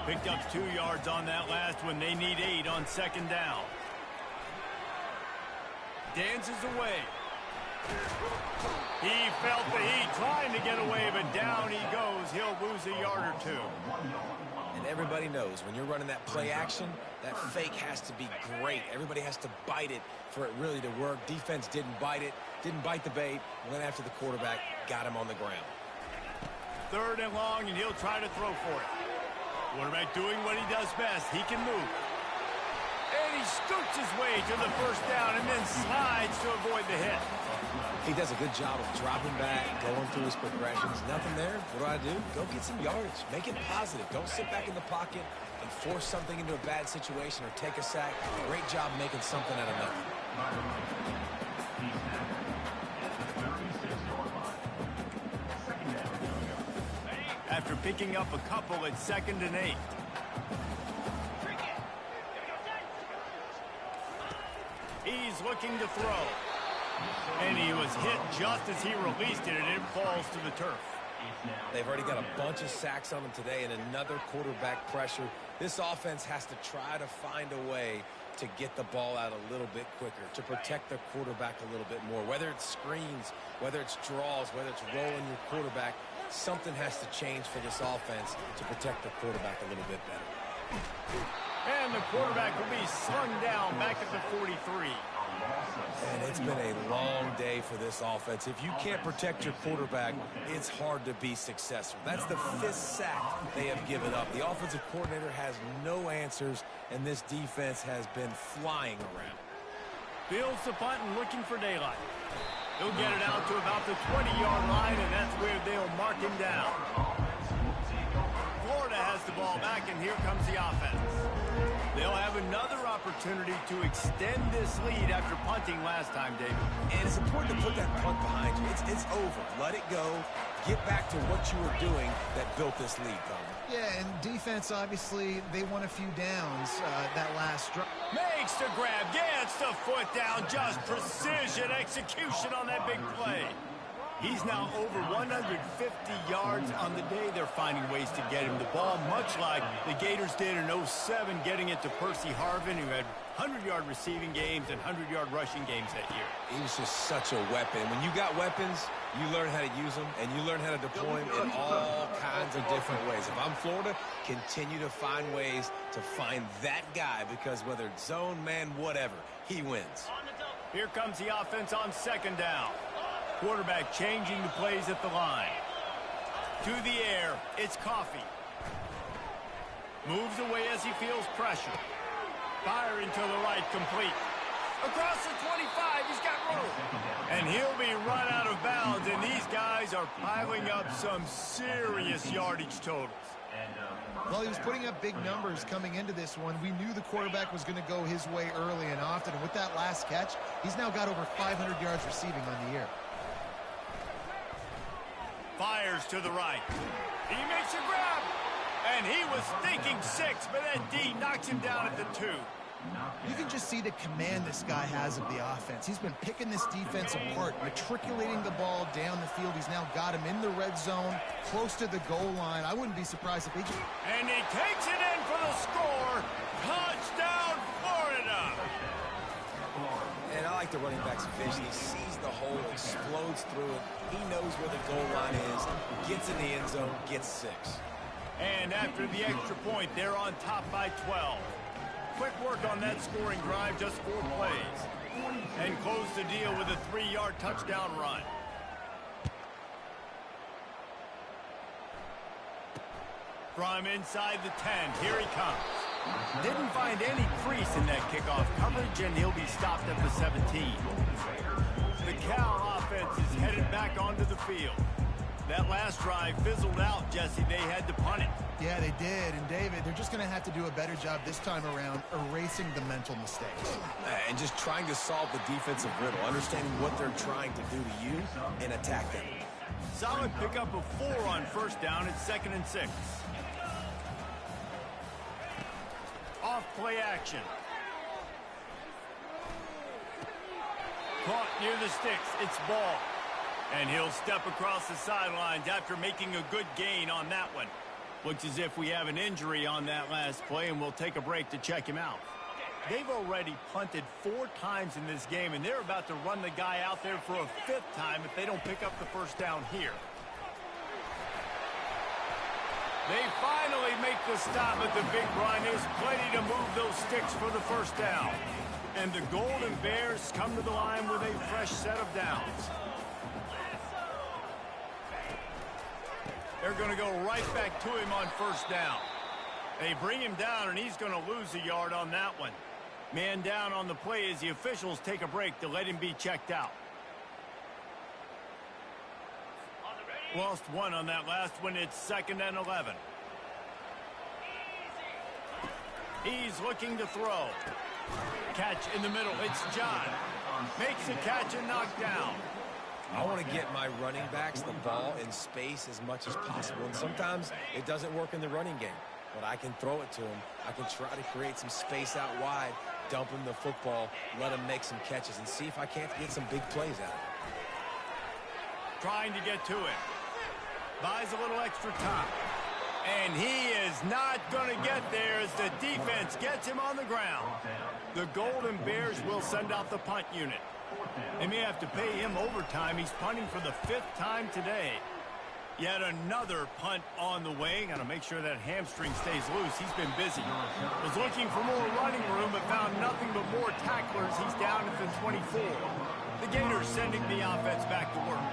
Picked up 2 yards on that last one. They need 8 on 2nd down. Dances away. He felt the heat trying to get away, but down he goes. He'll lose a yard or 2. And everybody knows when you're running that play action, that fake has to be great. Everybody has to bite it for it really to work. Defense didn't bite it, didn't bite the bait, went after the quarterback, got him on the ground. 3rd and long, and he'll try to throw for it. Quarterback doing what he does best. He can move. And he scoots his way to the 1st down and then slides to avoid the hit. He does a good job of dropping back, going through his progressions. Nothing there. What do? Go get some yardage. Make it positive. Don't sit back in the pocket and force something into a bad situation or take a sack. Great job making something out of nothing. After picking up a couple at 2nd and 8. He's looking to throw. And he was hit just as he released it, and it falls to the turf. They've already got a bunch of sacks on them today and another quarterback pressure. This offense has to try to find a way to get the ball out a little bit quicker, to protect their quarterback a little bit more. Whether it's screens, whether it's draws, whether it's rolling your quarterback, something has to change for this offense to protect the quarterback a little bit better. And the quarterback will be slung down back at the 43. And it's been a long day for this offense. If you can't protect your quarterback, it's hard to be successful. That's the 5th sack they have given up. The offensive coordinator has no answers, and this defense has been flying around. Fields the punt and looking for daylight. He'll get it out to about the 20-yard line, and that's where they'll mark him down. Florida has the ball back, and here comes the offense. They'll have another opportunity to extend this lead after punting last time, David. And it's important to put that punt behind you. It's over. Let it go. Get back to what you were doing that built this lead, Coleman. Yeah, and defense, obviously, they won a few downs that last drive. Makes the grab, gets the foot down, just precision execution on that big play. He's now over 150 yards on the day. They're finding ways to get him the ball, much like the Gators did in 07, getting it to Percy Harvin, who had 100-yard receiving games and 100-yard rushing games that year. He was just such a weapon. When you got weapons, you learn how to use them, and you learn how to deploy them in all kinds of different ways. If I'm Florida, continue to find ways to find that guy, because whether it's zone, man, whatever, he wins. Here comes the offense on 2nd down. Quarterback changing the plays at the line. To the air, it's Coffee. Moves away as he feels pressure. Firing to the right, complete. Across the 25, he's got room. And he'll be run out of bounds, and these guys are piling up some serious yardage totals. Well, he was putting up big numbers coming into this one. We knew the quarterback was going to go his way early and often, and with that last catch, he's now got over 500 yards receiving on the year. Fires to the right. He makes a grab. And he was thinking 6, but that D knocks him down at the 2. You can just see the command this guy has of the offense. He's been picking this defense apart, matriculating the ball down the field. He's now got him in the red zone, close to the goal line. I wouldn't be surprised if he... And he takes it in for the score. Touchdown, Florida. And I like the running back's vision. He sees the hole, explodes through it. He knows where the goal line is, gets in the end zone, gets 6. And after the extra point, they're on top by 12. Quick work on that scoring drive, just 4 plays. And close the deal with a 3-yard touchdown run. From inside the 10, here he comes. Didn't find any crease in that kickoff coverage, and he'll be stopped at the 17. The Cal offense is headed back onto the field. That last drive fizzled out, Jesse. They had to punt it. Yeah, they did. And, David, they're just going to have to do a better job this time around erasing the mental mistakes. And just trying to solve the defensive riddle, understanding what they're trying to do to you and attack them. Solid pickup of 4 on 1st down. It's 2nd and 6. Off play action. Caught near the sticks. It's ball. And he'll step across the sidelines after making a good gain on that one. Looks as if we have an injury on that last play, and we'll take a break to check him out. They've already punted 4 times in this game, and they're about to run the guy out there for a 5th time if they don't pick up the 1st down here. They finally make the stop at the big run. There's plenty to move those sticks for the first down. And the Golden Bears come to the line with a fresh set of downs. They're going to go right back to him on first down. They bring him down, and he's going to lose a yard on that one. Man down on the play as the officials take a break to let him be checked out. Lost one on that last one. It's 2nd and 11. He's looking to throw. Catch in the middle. It's John. Makes the catch and knocked down. I want to get my running backs the ball in space as much as possible. And sometimes it doesn't work in the running game. But I can throw it to him. I can try to create some space out wide, dump him the football, let him make some catches, and see if I can't get some big plays out of it. Trying to get to it. Buys a little extra time. And he is not going to get there as the defense gets him on the ground. The Golden Bears will send out the punt unit. They may have to pay him overtime. He's punting for the 5th time today. Yet another punt on the way. Got to make sure that hamstring stays loose. He's been busy. Was looking for more running room, but found nothing but more tacklers. He's down at the 24. The Gators sending the offense back to work.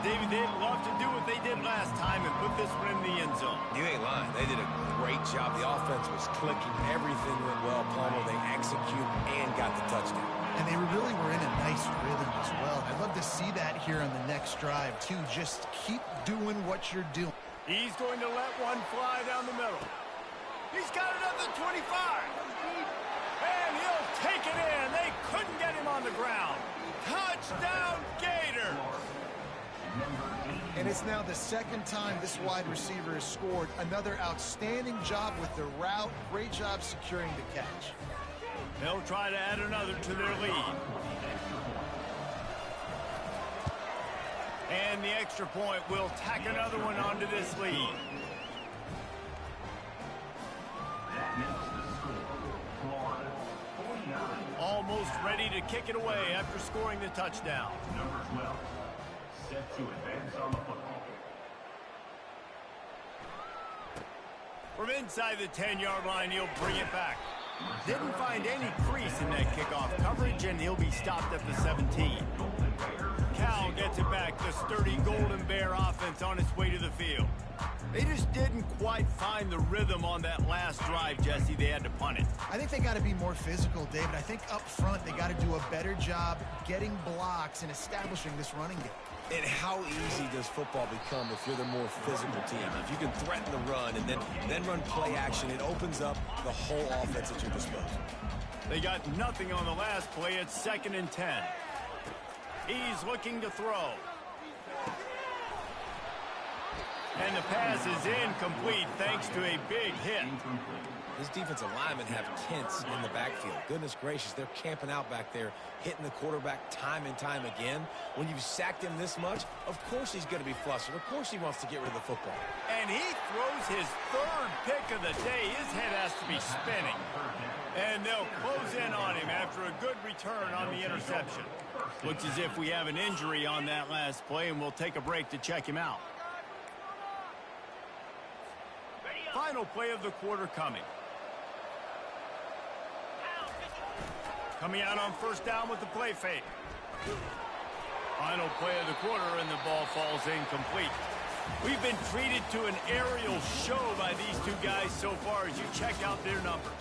David, they'd love to do what they did last time and put this one in the end zone. You ain't lying. They did a great job. The offense was clicking. Everything went well, Palmer. They executed and got the touchdown. And they really were in a nice rhythm as well. I'd love to see that here on the next drive, too. Just keep doing what you're doing. He's going to let one fly down the middle. He's got it at the 25. And he'll take it in. They couldn't get him on the ground. Touchdown, Gator. And it's now the 2nd time this wide receiver has scored. Another outstanding job with the route. Great job securing the catch. They'll try to add another to their lead. And the extra point will tack another one onto this lead. Almost ready to kick it away after scoring the touchdown. Number 12, set to advance on the football. From inside the 10-yard line, he'll bring it back. Didn't find any crease in that kickoff coverage, and he'll be stopped at the 17. Cal gets it back. The sturdy Golden Bear offense on its way to the field. They just didn't quite find the rhythm on that last drive, Jesse. They had to punt it. I think they got to be more physical, David. I think up front they got to do a better job getting blocks and establishing this running game. And how easy does football become if you're the more physical team? If you can threaten the run and then run play action, it opens up the whole offense at your disposal. They got nothing on the last play. It's 2nd and 10. He's looking to throw. And the pass is incomplete thanks to a big hit. This defensive linemen have tents in the backfield. Goodness gracious, they're camping out back there, hitting the quarterback time and time again. When you've sacked him this much, of course he's going to be flustered. Of course he wants to get rid of the football. And he throws his 3rd pick of the day. His head has to be spinning. And they'll close in on him after a good return on the interception. Looks as if we have an injury on that last play, and we'll take a break to check him out. Final play of the quarter coming. Coming out on first down with the play fake. Final play of the quarter, and the ball falls incomplete. We've been treated to an aerial show by these two guys so far as you check out their numbers.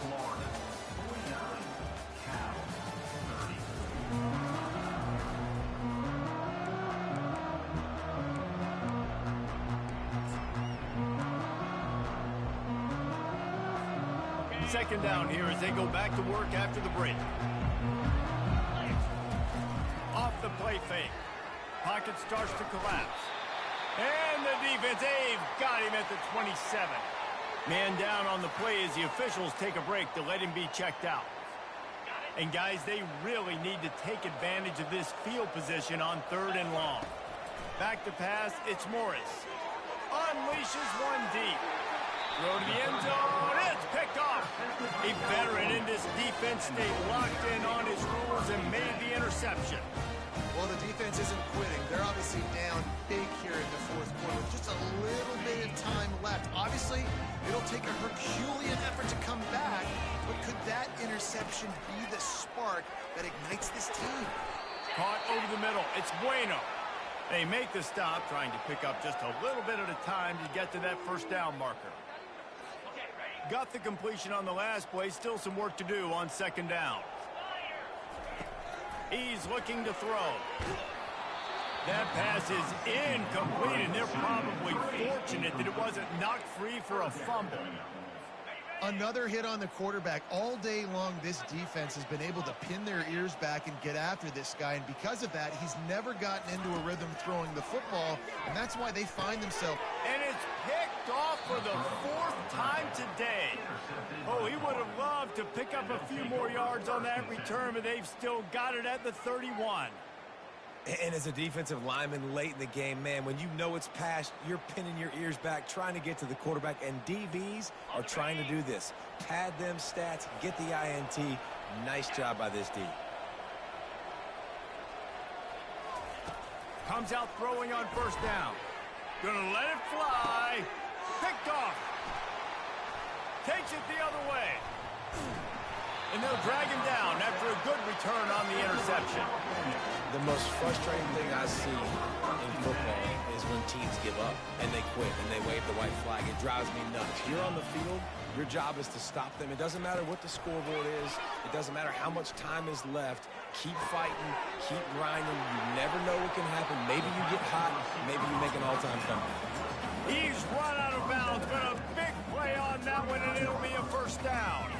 Second down here as they go back to work after the break. Off the play fake. Pocket starts to collapse. And the defense, they've got him at the 27. Man down on the play as the officials take a break to let him be checked out. And guys, they really need to take advantage of this field position on 3rd and long. Back to pass, it's Morris. Unleashes one deep. Throw to the end zone. It's picked off. A veteran in this defense stayed locked in on his rules and made the interception. Well, the defense isn't quitting. They're obviously down big here in the fourth quarter with just a little bit of time left. Obviously, it'll take a Herculean effort to come back, but could that interception be the spark that ignites this team? Caught over the middle. It's Bueno. They make the stop, trying to pick up just a little bit at a time to get to that first down marker. Got the completion on the last play. Still some work to do on second down. He's looking to throw. That pass is incomplete, and they're probably fortunate that it wasn't knocked free for a fumble. Another hit on the quarterback. All day long, this defense has been able to pin their ears back and get after this guy, and because of that, he's never gotten into a rhythm throwing the football, and that's why they find themselves. And it's picked off for the fourth time today. Oh, he would have loved to pick up a few more yards on that return, but they've still got it at the 31. And as a defensive lineman late in the game, man, when you know it's past, you're pinning your ears back, trying to get to the quarterback, and DBs are trying to do this. Pad them stats, get the INT. Nice job by this D. Comes out throwing on first down. Gonna let it fly. Picked off. Takes it the other way. And they'll drag him down after a good return on the interception. The most frustrating thing I see in football is when teams give up and they quit and they wave the white flag. It drives me nuts. You're on the field. Your job is to stop them. It doesn't matter what the scoreboard is. It doesn't matter how much time is left. Keep fighting. Keep grinding. You never know what can happen. Maybe you get hot. Maybe you make an all-time comeback. He's run out of bounds, but a big play on that one, and it'll be a first down.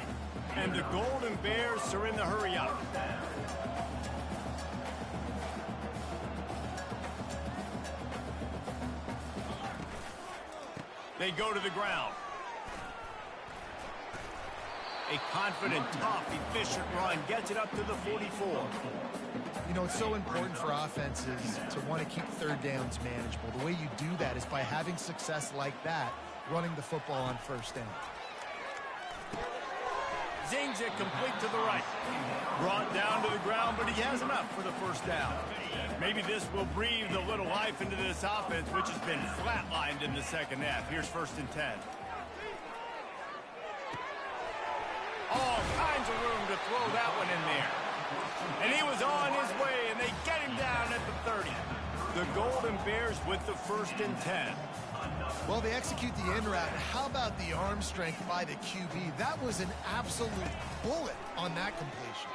And the Golden Bears are in the hurry-up. They go to the ground. A confident, tough, efficient run gets it up to the 44. You know, it's so important for offenses to want to keep third downs manageable. The way you do that is by having success like that, running the football on first down. Zings it complete to the right. Brought down to the ground, but he has enough for the first down. Maybe this will breathe a little life into this offense, which has been flatlined in the second half. Here's 1st and 10. All kinds of room to throw that one in there. And he was on his way, and they get him down at the 30. The Golden Bears with the 1st and 10. Well, they execute the in route. How about the arm strength by the QB? That was an absolute bullet on that completion.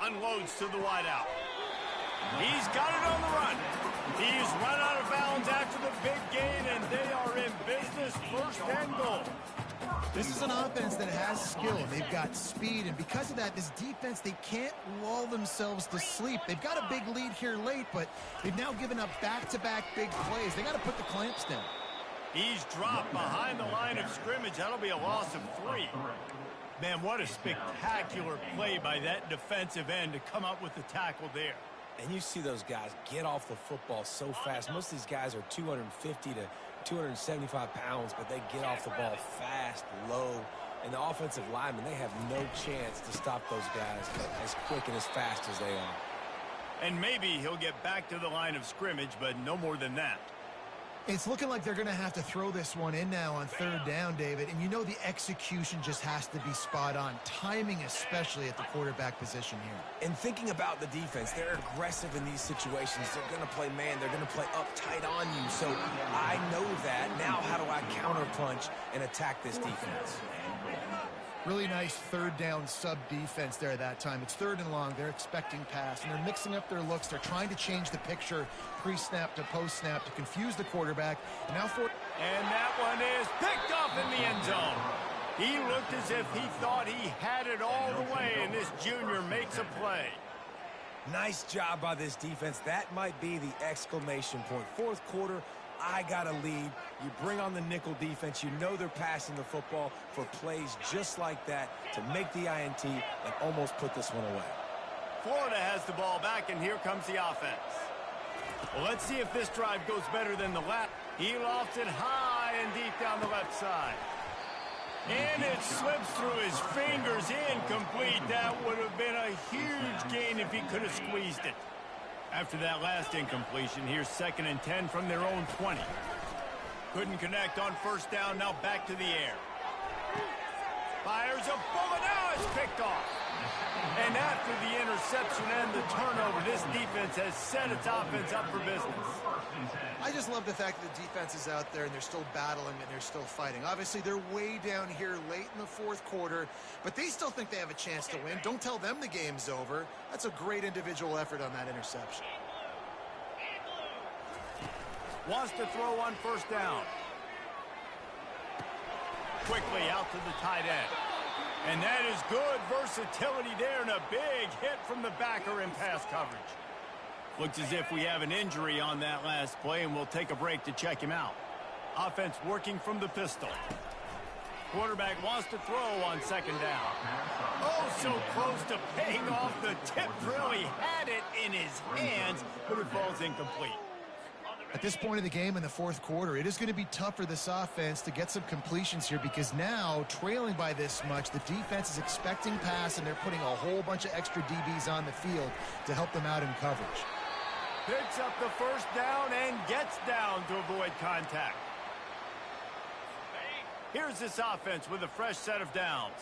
Unloads to the wideout. He's got it on the run. He's run out of bounds after the big gain, and they are in business, 1st and goal. This is an offense that has skill. They've got speed, and because of that, this defense, they can't lull themselves to sleep. They've got a big lead here late, but they've now given up back-to-back big plays. They got to put the clamps down. He's dropped behind the line of scrimmage. That'll be a loss of 3. Man, what a spectacular play by that defensive end to come up with the tackle there. And you see those guys get off the football so fast. Most of these guys are 250 to 275 pounds, but they get off the ball fast, low. And the offensive linemen, they have no chance to stop those guys as quick and as fast as they are. And maybe he'll get back to the line of scrimmage, but no more than that. It's looking like they're going to have to throw this one in now on 3rd down, David. And you know the execution just has to be spot on. Timing especially at the quarterback position here. And thinking about the defense, they're aggressive in these situations. They're going to play man. They're going to play up tight on you. So I know that. Now how do I counterpunch and attack this defense? Really nice 3rd down sub-defense there at that time. It's 3rd and long. They're expecting pass, and they're mixing up their looks. They're trying to change the picture pre-snap to post-snap to confuse the quarterback. And now and that one is picked off in the end zone. He looked as if he thought he had it all the way, and this junior makes a play. Nice job by this defense. That might be the exclamation point. 4th quarter, I got a lead. You bring on the nickel defense. You know they're passing the football for plays just like that to make the INT and almost put this one away. Florida has the ball back, and here comes the offense. Well, let's see if this drive goes better than the last. He lofts it high and deep down the left side. And it slips through his fingers, incomplete. That would have been a huge gain if he could have squeezed it. After that last incompletion, here's 2nd and 10 from their own 20. Couldn't connect on first down, now back to the air. Fires a bullet, now it's picked off. And after the interception and the turnover, this defense has set its offense up for business. I just love the fact that the defense is out there and they're still battling and they're still fighting. Obviously, they're way down here late in the 4th quarter, but they still think they have a chance to win. Don't tell them the game's over. That's a great individual effort on that interception. Wants to throw on first down. Quickly out to the tight end. And that is good versatility there and a big hit from the backer in pass coverage. Looks as if we have an injury on that last play, and we'll take a break to check him out. Offense working from the pistol. Quarterback wants to throw on 2nd down. Oh, so close to paying off. The tip really had it in his hands, but it falls incomplete. At this point in the game in the 4th quarter, it is going to be tough for this offense to get some completions here because now, trailing by this much, the defense is expecting pass and they're putting a whole bunch of extra DBs on the field to help them out in coverage. Picks up the first down and gets down to avoid contact. Here's this offense with a fresh set of downs.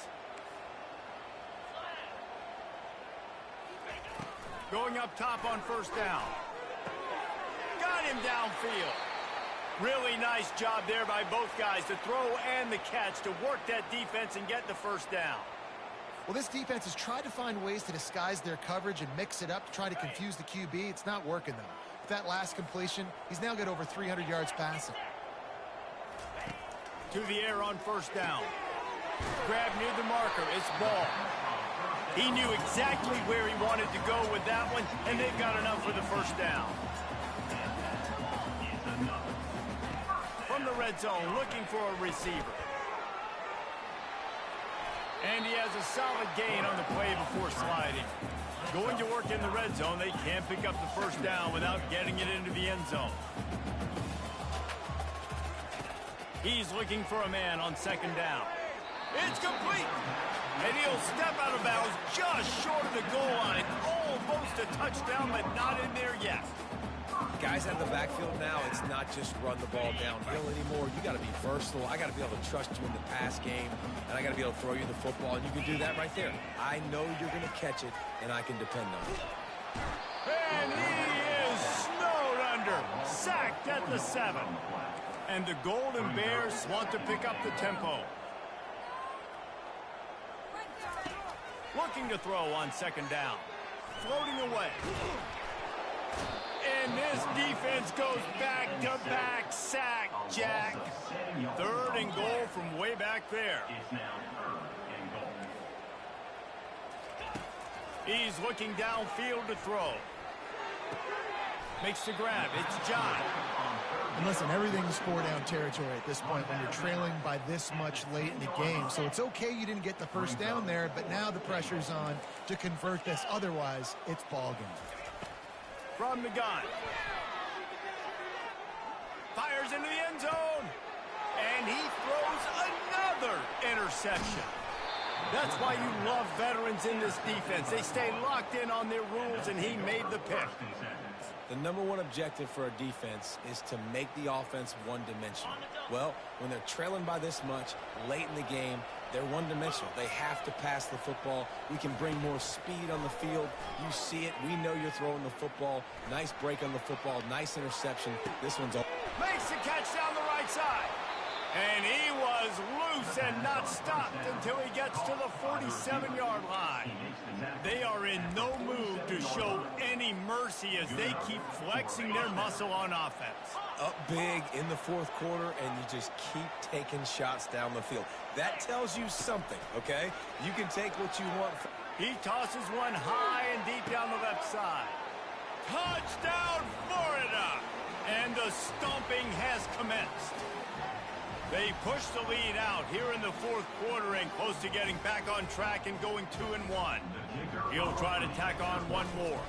Going up top on first down. Got him downfield. Really nice job there by both guys, the throw and the catch, to work that defense and get the first down. Well, this defense has tried to find ways to disguise their coverage and mix it up to try to confuse the QB. It's not working, though. With that last completion, he's now got over 300 yards passing. To the air on first down. Grab near the marker. It's ball. He knew exactly where he wanted to go with that one, and they've got enough for the first down. From the red zone, looking for a receiver. And he has a solid gain on the play before sliding. Going to work in the red zone, they can't pick up the first down without getting it into the end zone. He's looking for a man on 2nd down. It's complete. And he'll step out of bounds just short of the goal line. Almost a touchdown, but not in there yet. Guys out of the backfield now, it's not just run the ball downhill anymore. You got to be versatile. I got to be able to trust you in the pass game, and I got to be able to throw you the football, and you can do that right there. I know you're going to catch it, and I can depend on it. And he is snowed under, sacked at the 7. And the Golden Bears want to pick up the tempo. Looking to throw on 2nd down. Floating away. And this defense goes back-to-back sack, Jack. 3rd and goal from way back there. He's looking downfield to throw. Makes the grab. It's John. And listen, everything's 4-down territory at this point when you're trailing by this much late in the game. So it's okay you didn't get the first down there, but now the pressure's on to convert this. Otherwise, it's ball game. From the gun. Fires into the end zone. And he throws another interception. That's why you love veterans in this defense. They stay locked in on their rules, and he made the pick. The #1 objective for a defense is to make the offense one-dimensional. Well, when they're trailing by this much late in the game, they're one-dimensional. They have to pass the football. We can bring more speed on the field. You see it. We know you're throwing the football. Nice break on the football. Nice interception. This one's all. Makes the catch down the right side. And he was loose and not stopped until he gets to the 47-yard line. They are in no mood to show any mercy as they keep flexing their muscle on offense. Up big in the 4th quarter, and you just keep taking shots down the field. That tells you something, okay? You can take what you want. He tosses one high and deep down the left side. Touchdown, Florida! And the stomping has commenced. They push the lead out here in the 4th quarter and close to getting back on track and going 2-1. He'll try to tack on one more.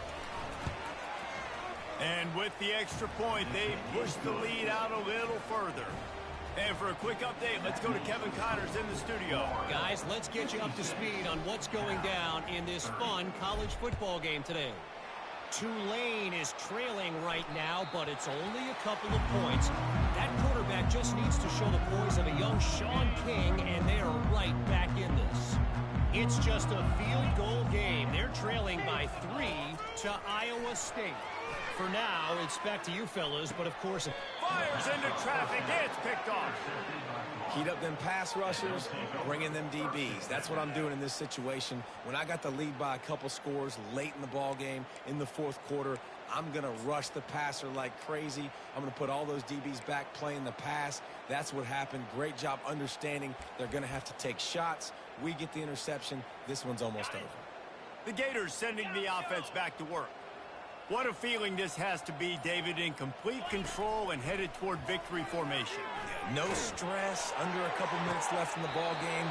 And with the extra point, they push the lead out a little further. And for a quick update, let's go to Kevin Connors in the studio. Guys, let's get you up to speed on what's going down in this fun college football game today. Tulane is trailing right now, but it's only a couple of points. That quarterback just needs to show the poise of a young Sean King, and they are right back in this. It's just a field goal game. They're trailing by 3 to Iowa State. For now, it's back to you fellas, but of course... Fires into traffic. It's picked off. Heat up them pass rushers, bring in them DBs. That's what I'm doing in this situation. When I got the lead by a couple scores late in the ball game, in the fourth quarter, I'm going to rush the passer like crazy. I'm going to put all those DBs back playing the pass. That's what happened. Great job understanding they're going to have to take shots. We get the interception. This one's almost over. The Gators sending the offense back to work. What a feeling this has to be, David, in complete control and headed toward victory formation. No stress, under a couple minutes left in the ball game,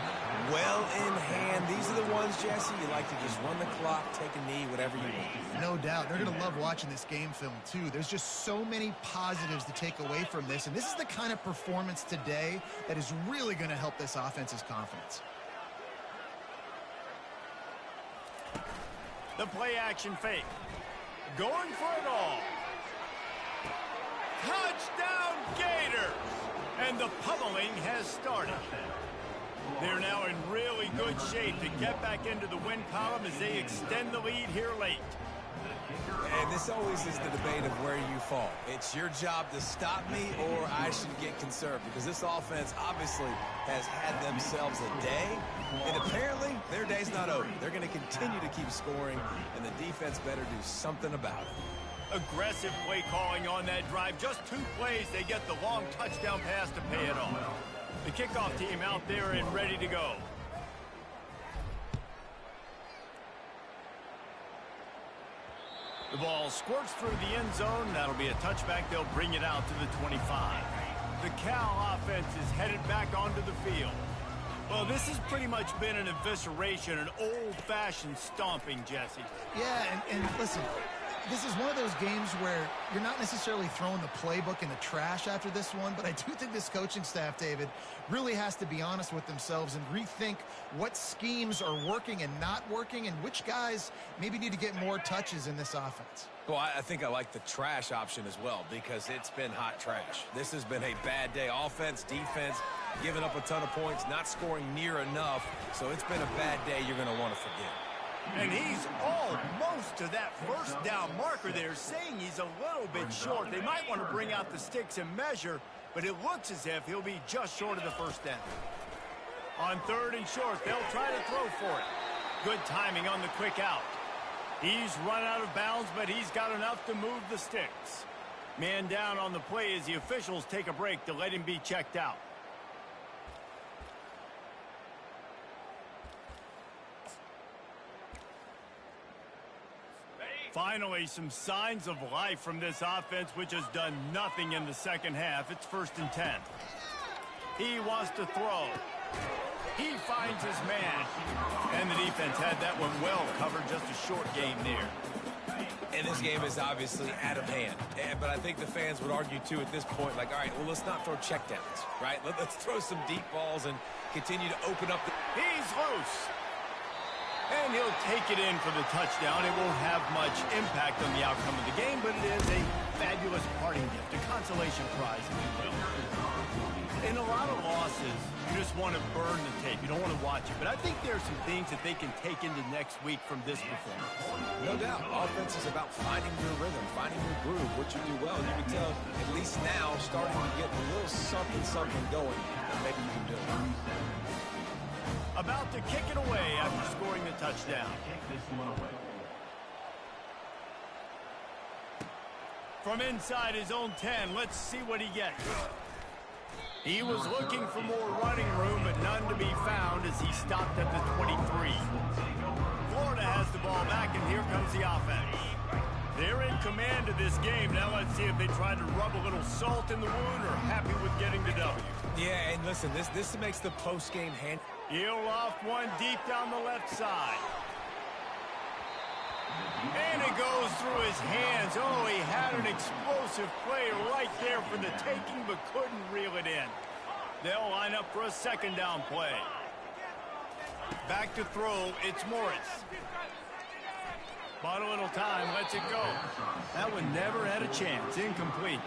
well in hand. These are the ones, Jesse, you like to just run the clock, take a knee, whatever you want. No doubt. They're going to love watching this game film, too. There's just so many positives to take away from this, and this is the kind of performance today that is really going to help this offense's confidence. The play-action fake. Going for it all. Touchdown, Gators! And the pummeling has started. They're now in really good shape to get back into the win column as they extend the lead here late. And this always is the debate of where you fall. It's your job to stop me or I should get conserved, because this offense obviously has had themselves a day, and apparently their day's not over. They're going to continue to keep scoring, and the defense better do something about it. Aggressive play calling on that drive. Just 2 plays, they get the long touchdown pass to pay it off. The kickoff team out there and ready to go. The ball squirts through the end zone. That'll be a touchback. They'll bring it out to the 25. The Cal offense is headed back onto the field. Well, this has pretty much been an evisceration, an old-fashioned stomping, Jesse. Yeah, and listen, this is one of those games where you're not necessarily throwing the playbook in the trash after this one, but I do think this coaching staff, David, really has to be honest with themselves and rethink what schemes are working and not working and which guys maybe need to get more touches in this offense. Well, I think I like the trash option as well, because it's been hot trash. This has been a bad day. Offense, defense, giving up a ton of points, not scoring near enough. So it's been a bad day you're going to want to forget. And he's almost to that first down marker there, saying he's a little bit short. They might want to bring out the sticks and measure, but it looks as if he'll be just short of the first down. On 3rd and short, they'll try to throw for it. Good timing on the quick out. He's run out of bounds, but he's got enough to move the sticks. Man down on the play as the officials take a break to let him be checked out. Finally, some signs of life from this offense, which has done nothing in the second half. It's 1st and 10. He wants to throw. He finds his man. And the defense had that one well covered. Just a short game there. And this game is obviously out of hand. But I think the fans would argue, too, at this point, like, all right, well, let's not throw checkdowns, right? Let's throw some deep balls and continue to open up the... He's loose. And he'll take it in for the touchdown. It won't have much impact on the outcome of the game, but it is a fabulous parting gift, a consolation prize, if you will. In a lot of losses, you just want to burn the tape. You don't want to watch it. But I think there are some things that they can take into next week from this performance. No doubt. Offense is about finding your rhythm, finding your groove, what you do well. You can tell, at least now, starting to get a little something going that maybe you can do. About to kick it away after scoring the touchdown. From inside his own 10, let's see what he gets. He was looking for more running room, but none to be found as he stopped at the 23. Florida has the ball back, and here comes the offense. They're in command of this game. Now let's see if they try to rub a little salt in the wound or happy with getting the W. Yeah, and listen, this makes the post-game hand... He'll loft one deep down the left side. And it goes through his hands. Oh, he had an explosive play right there for the taking, but couldn't reel it in. They'll line up for a 2nd down play. Back to throw, it's Morris. Bought a little time, lets it go. That one never had a chance. Incomplete.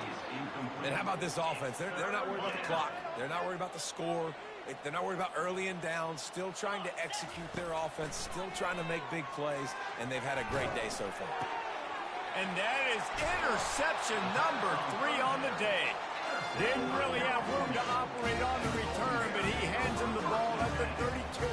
And how about this offense? They're not worried about the clock. They're not worried about the score. They're not worried about early and down. Still trying to execute their offense. Still trying to make big plays. And they've had a great day so far. And that is interception number 3 on the day. Didn't really have room to operate on the return, but he hands him the ball at the 32.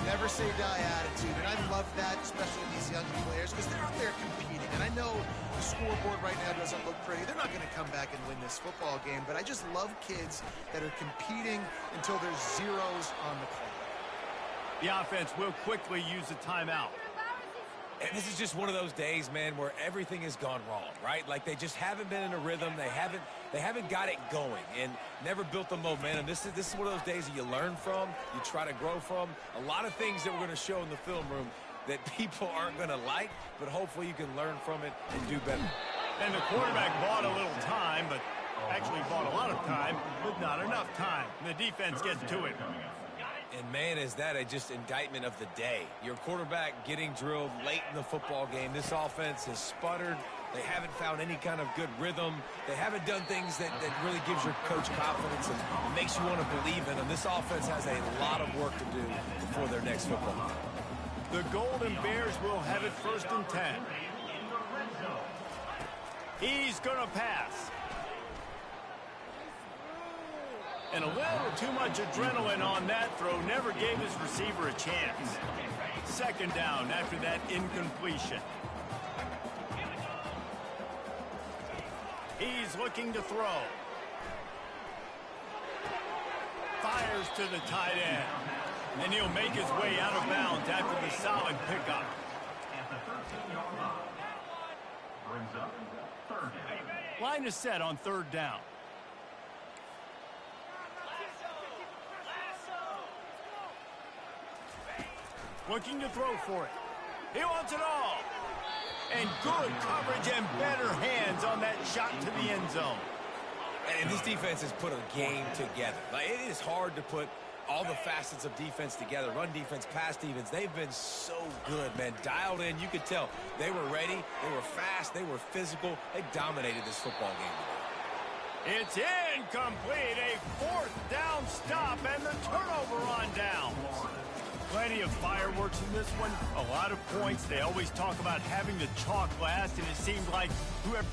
Never say die attitude, and I love that, especially these young players, because they're out there competing. And I know the scoreboard right now doesn't look pretty. They're not going to come back and win this football game, but I just love kids that are competing until there's zeros on the clock. The offense will quickly use a timeout. And this is just one of those days, man, where everything has gone wrong, right? Like they just haven't been in a rhythm. They haven't got it going and never built the momentum. This is one of those days that you learn from, you try to grow from. A lot of things that we're going to show in the film room that people aren't going to like, but hopefully you can learn from it and do better. And the quarterback bought a little time, but actually bought a lot of time, but not enough time. And the defense gets to it. And, man, is that just indictment of the day. Your quarterback getting drilled late in the football game. This offense has sputtered. They haven't found any kind of good rhythm. They haven't done things that really gives your coach confidence and makes you want to believe in them. This offense has a lot of work to do before their next football game. The Golden Bears will have it 1st and 10. He's going to pass. And a little too much adrenaline on that throw. Never gave his receiver a chance. 2nd down after that incompletion. He's looking to throw. Fires to the tight end. And he'll make his way out of bounds after the solid pickup. At the 13-yard line. Brings up 3rd down. Line is set on 3rd down. Looking to throw for it. He wants it all. And good coverage and better hands on that shot to the end zone. And this defense has put a game together. Like, it is hard to put all the facets of defense together. Run defense, pass defense. They've been so good, man. Dialed in. You could tell they were ready. They were fast. They were physical. They dominated this football game today. It's incomplete. A 4th down stop and the turnover on downs. Plenty of fireworks in this one. A lot of points. They always talk about having the chalk last, and it seemed like whoever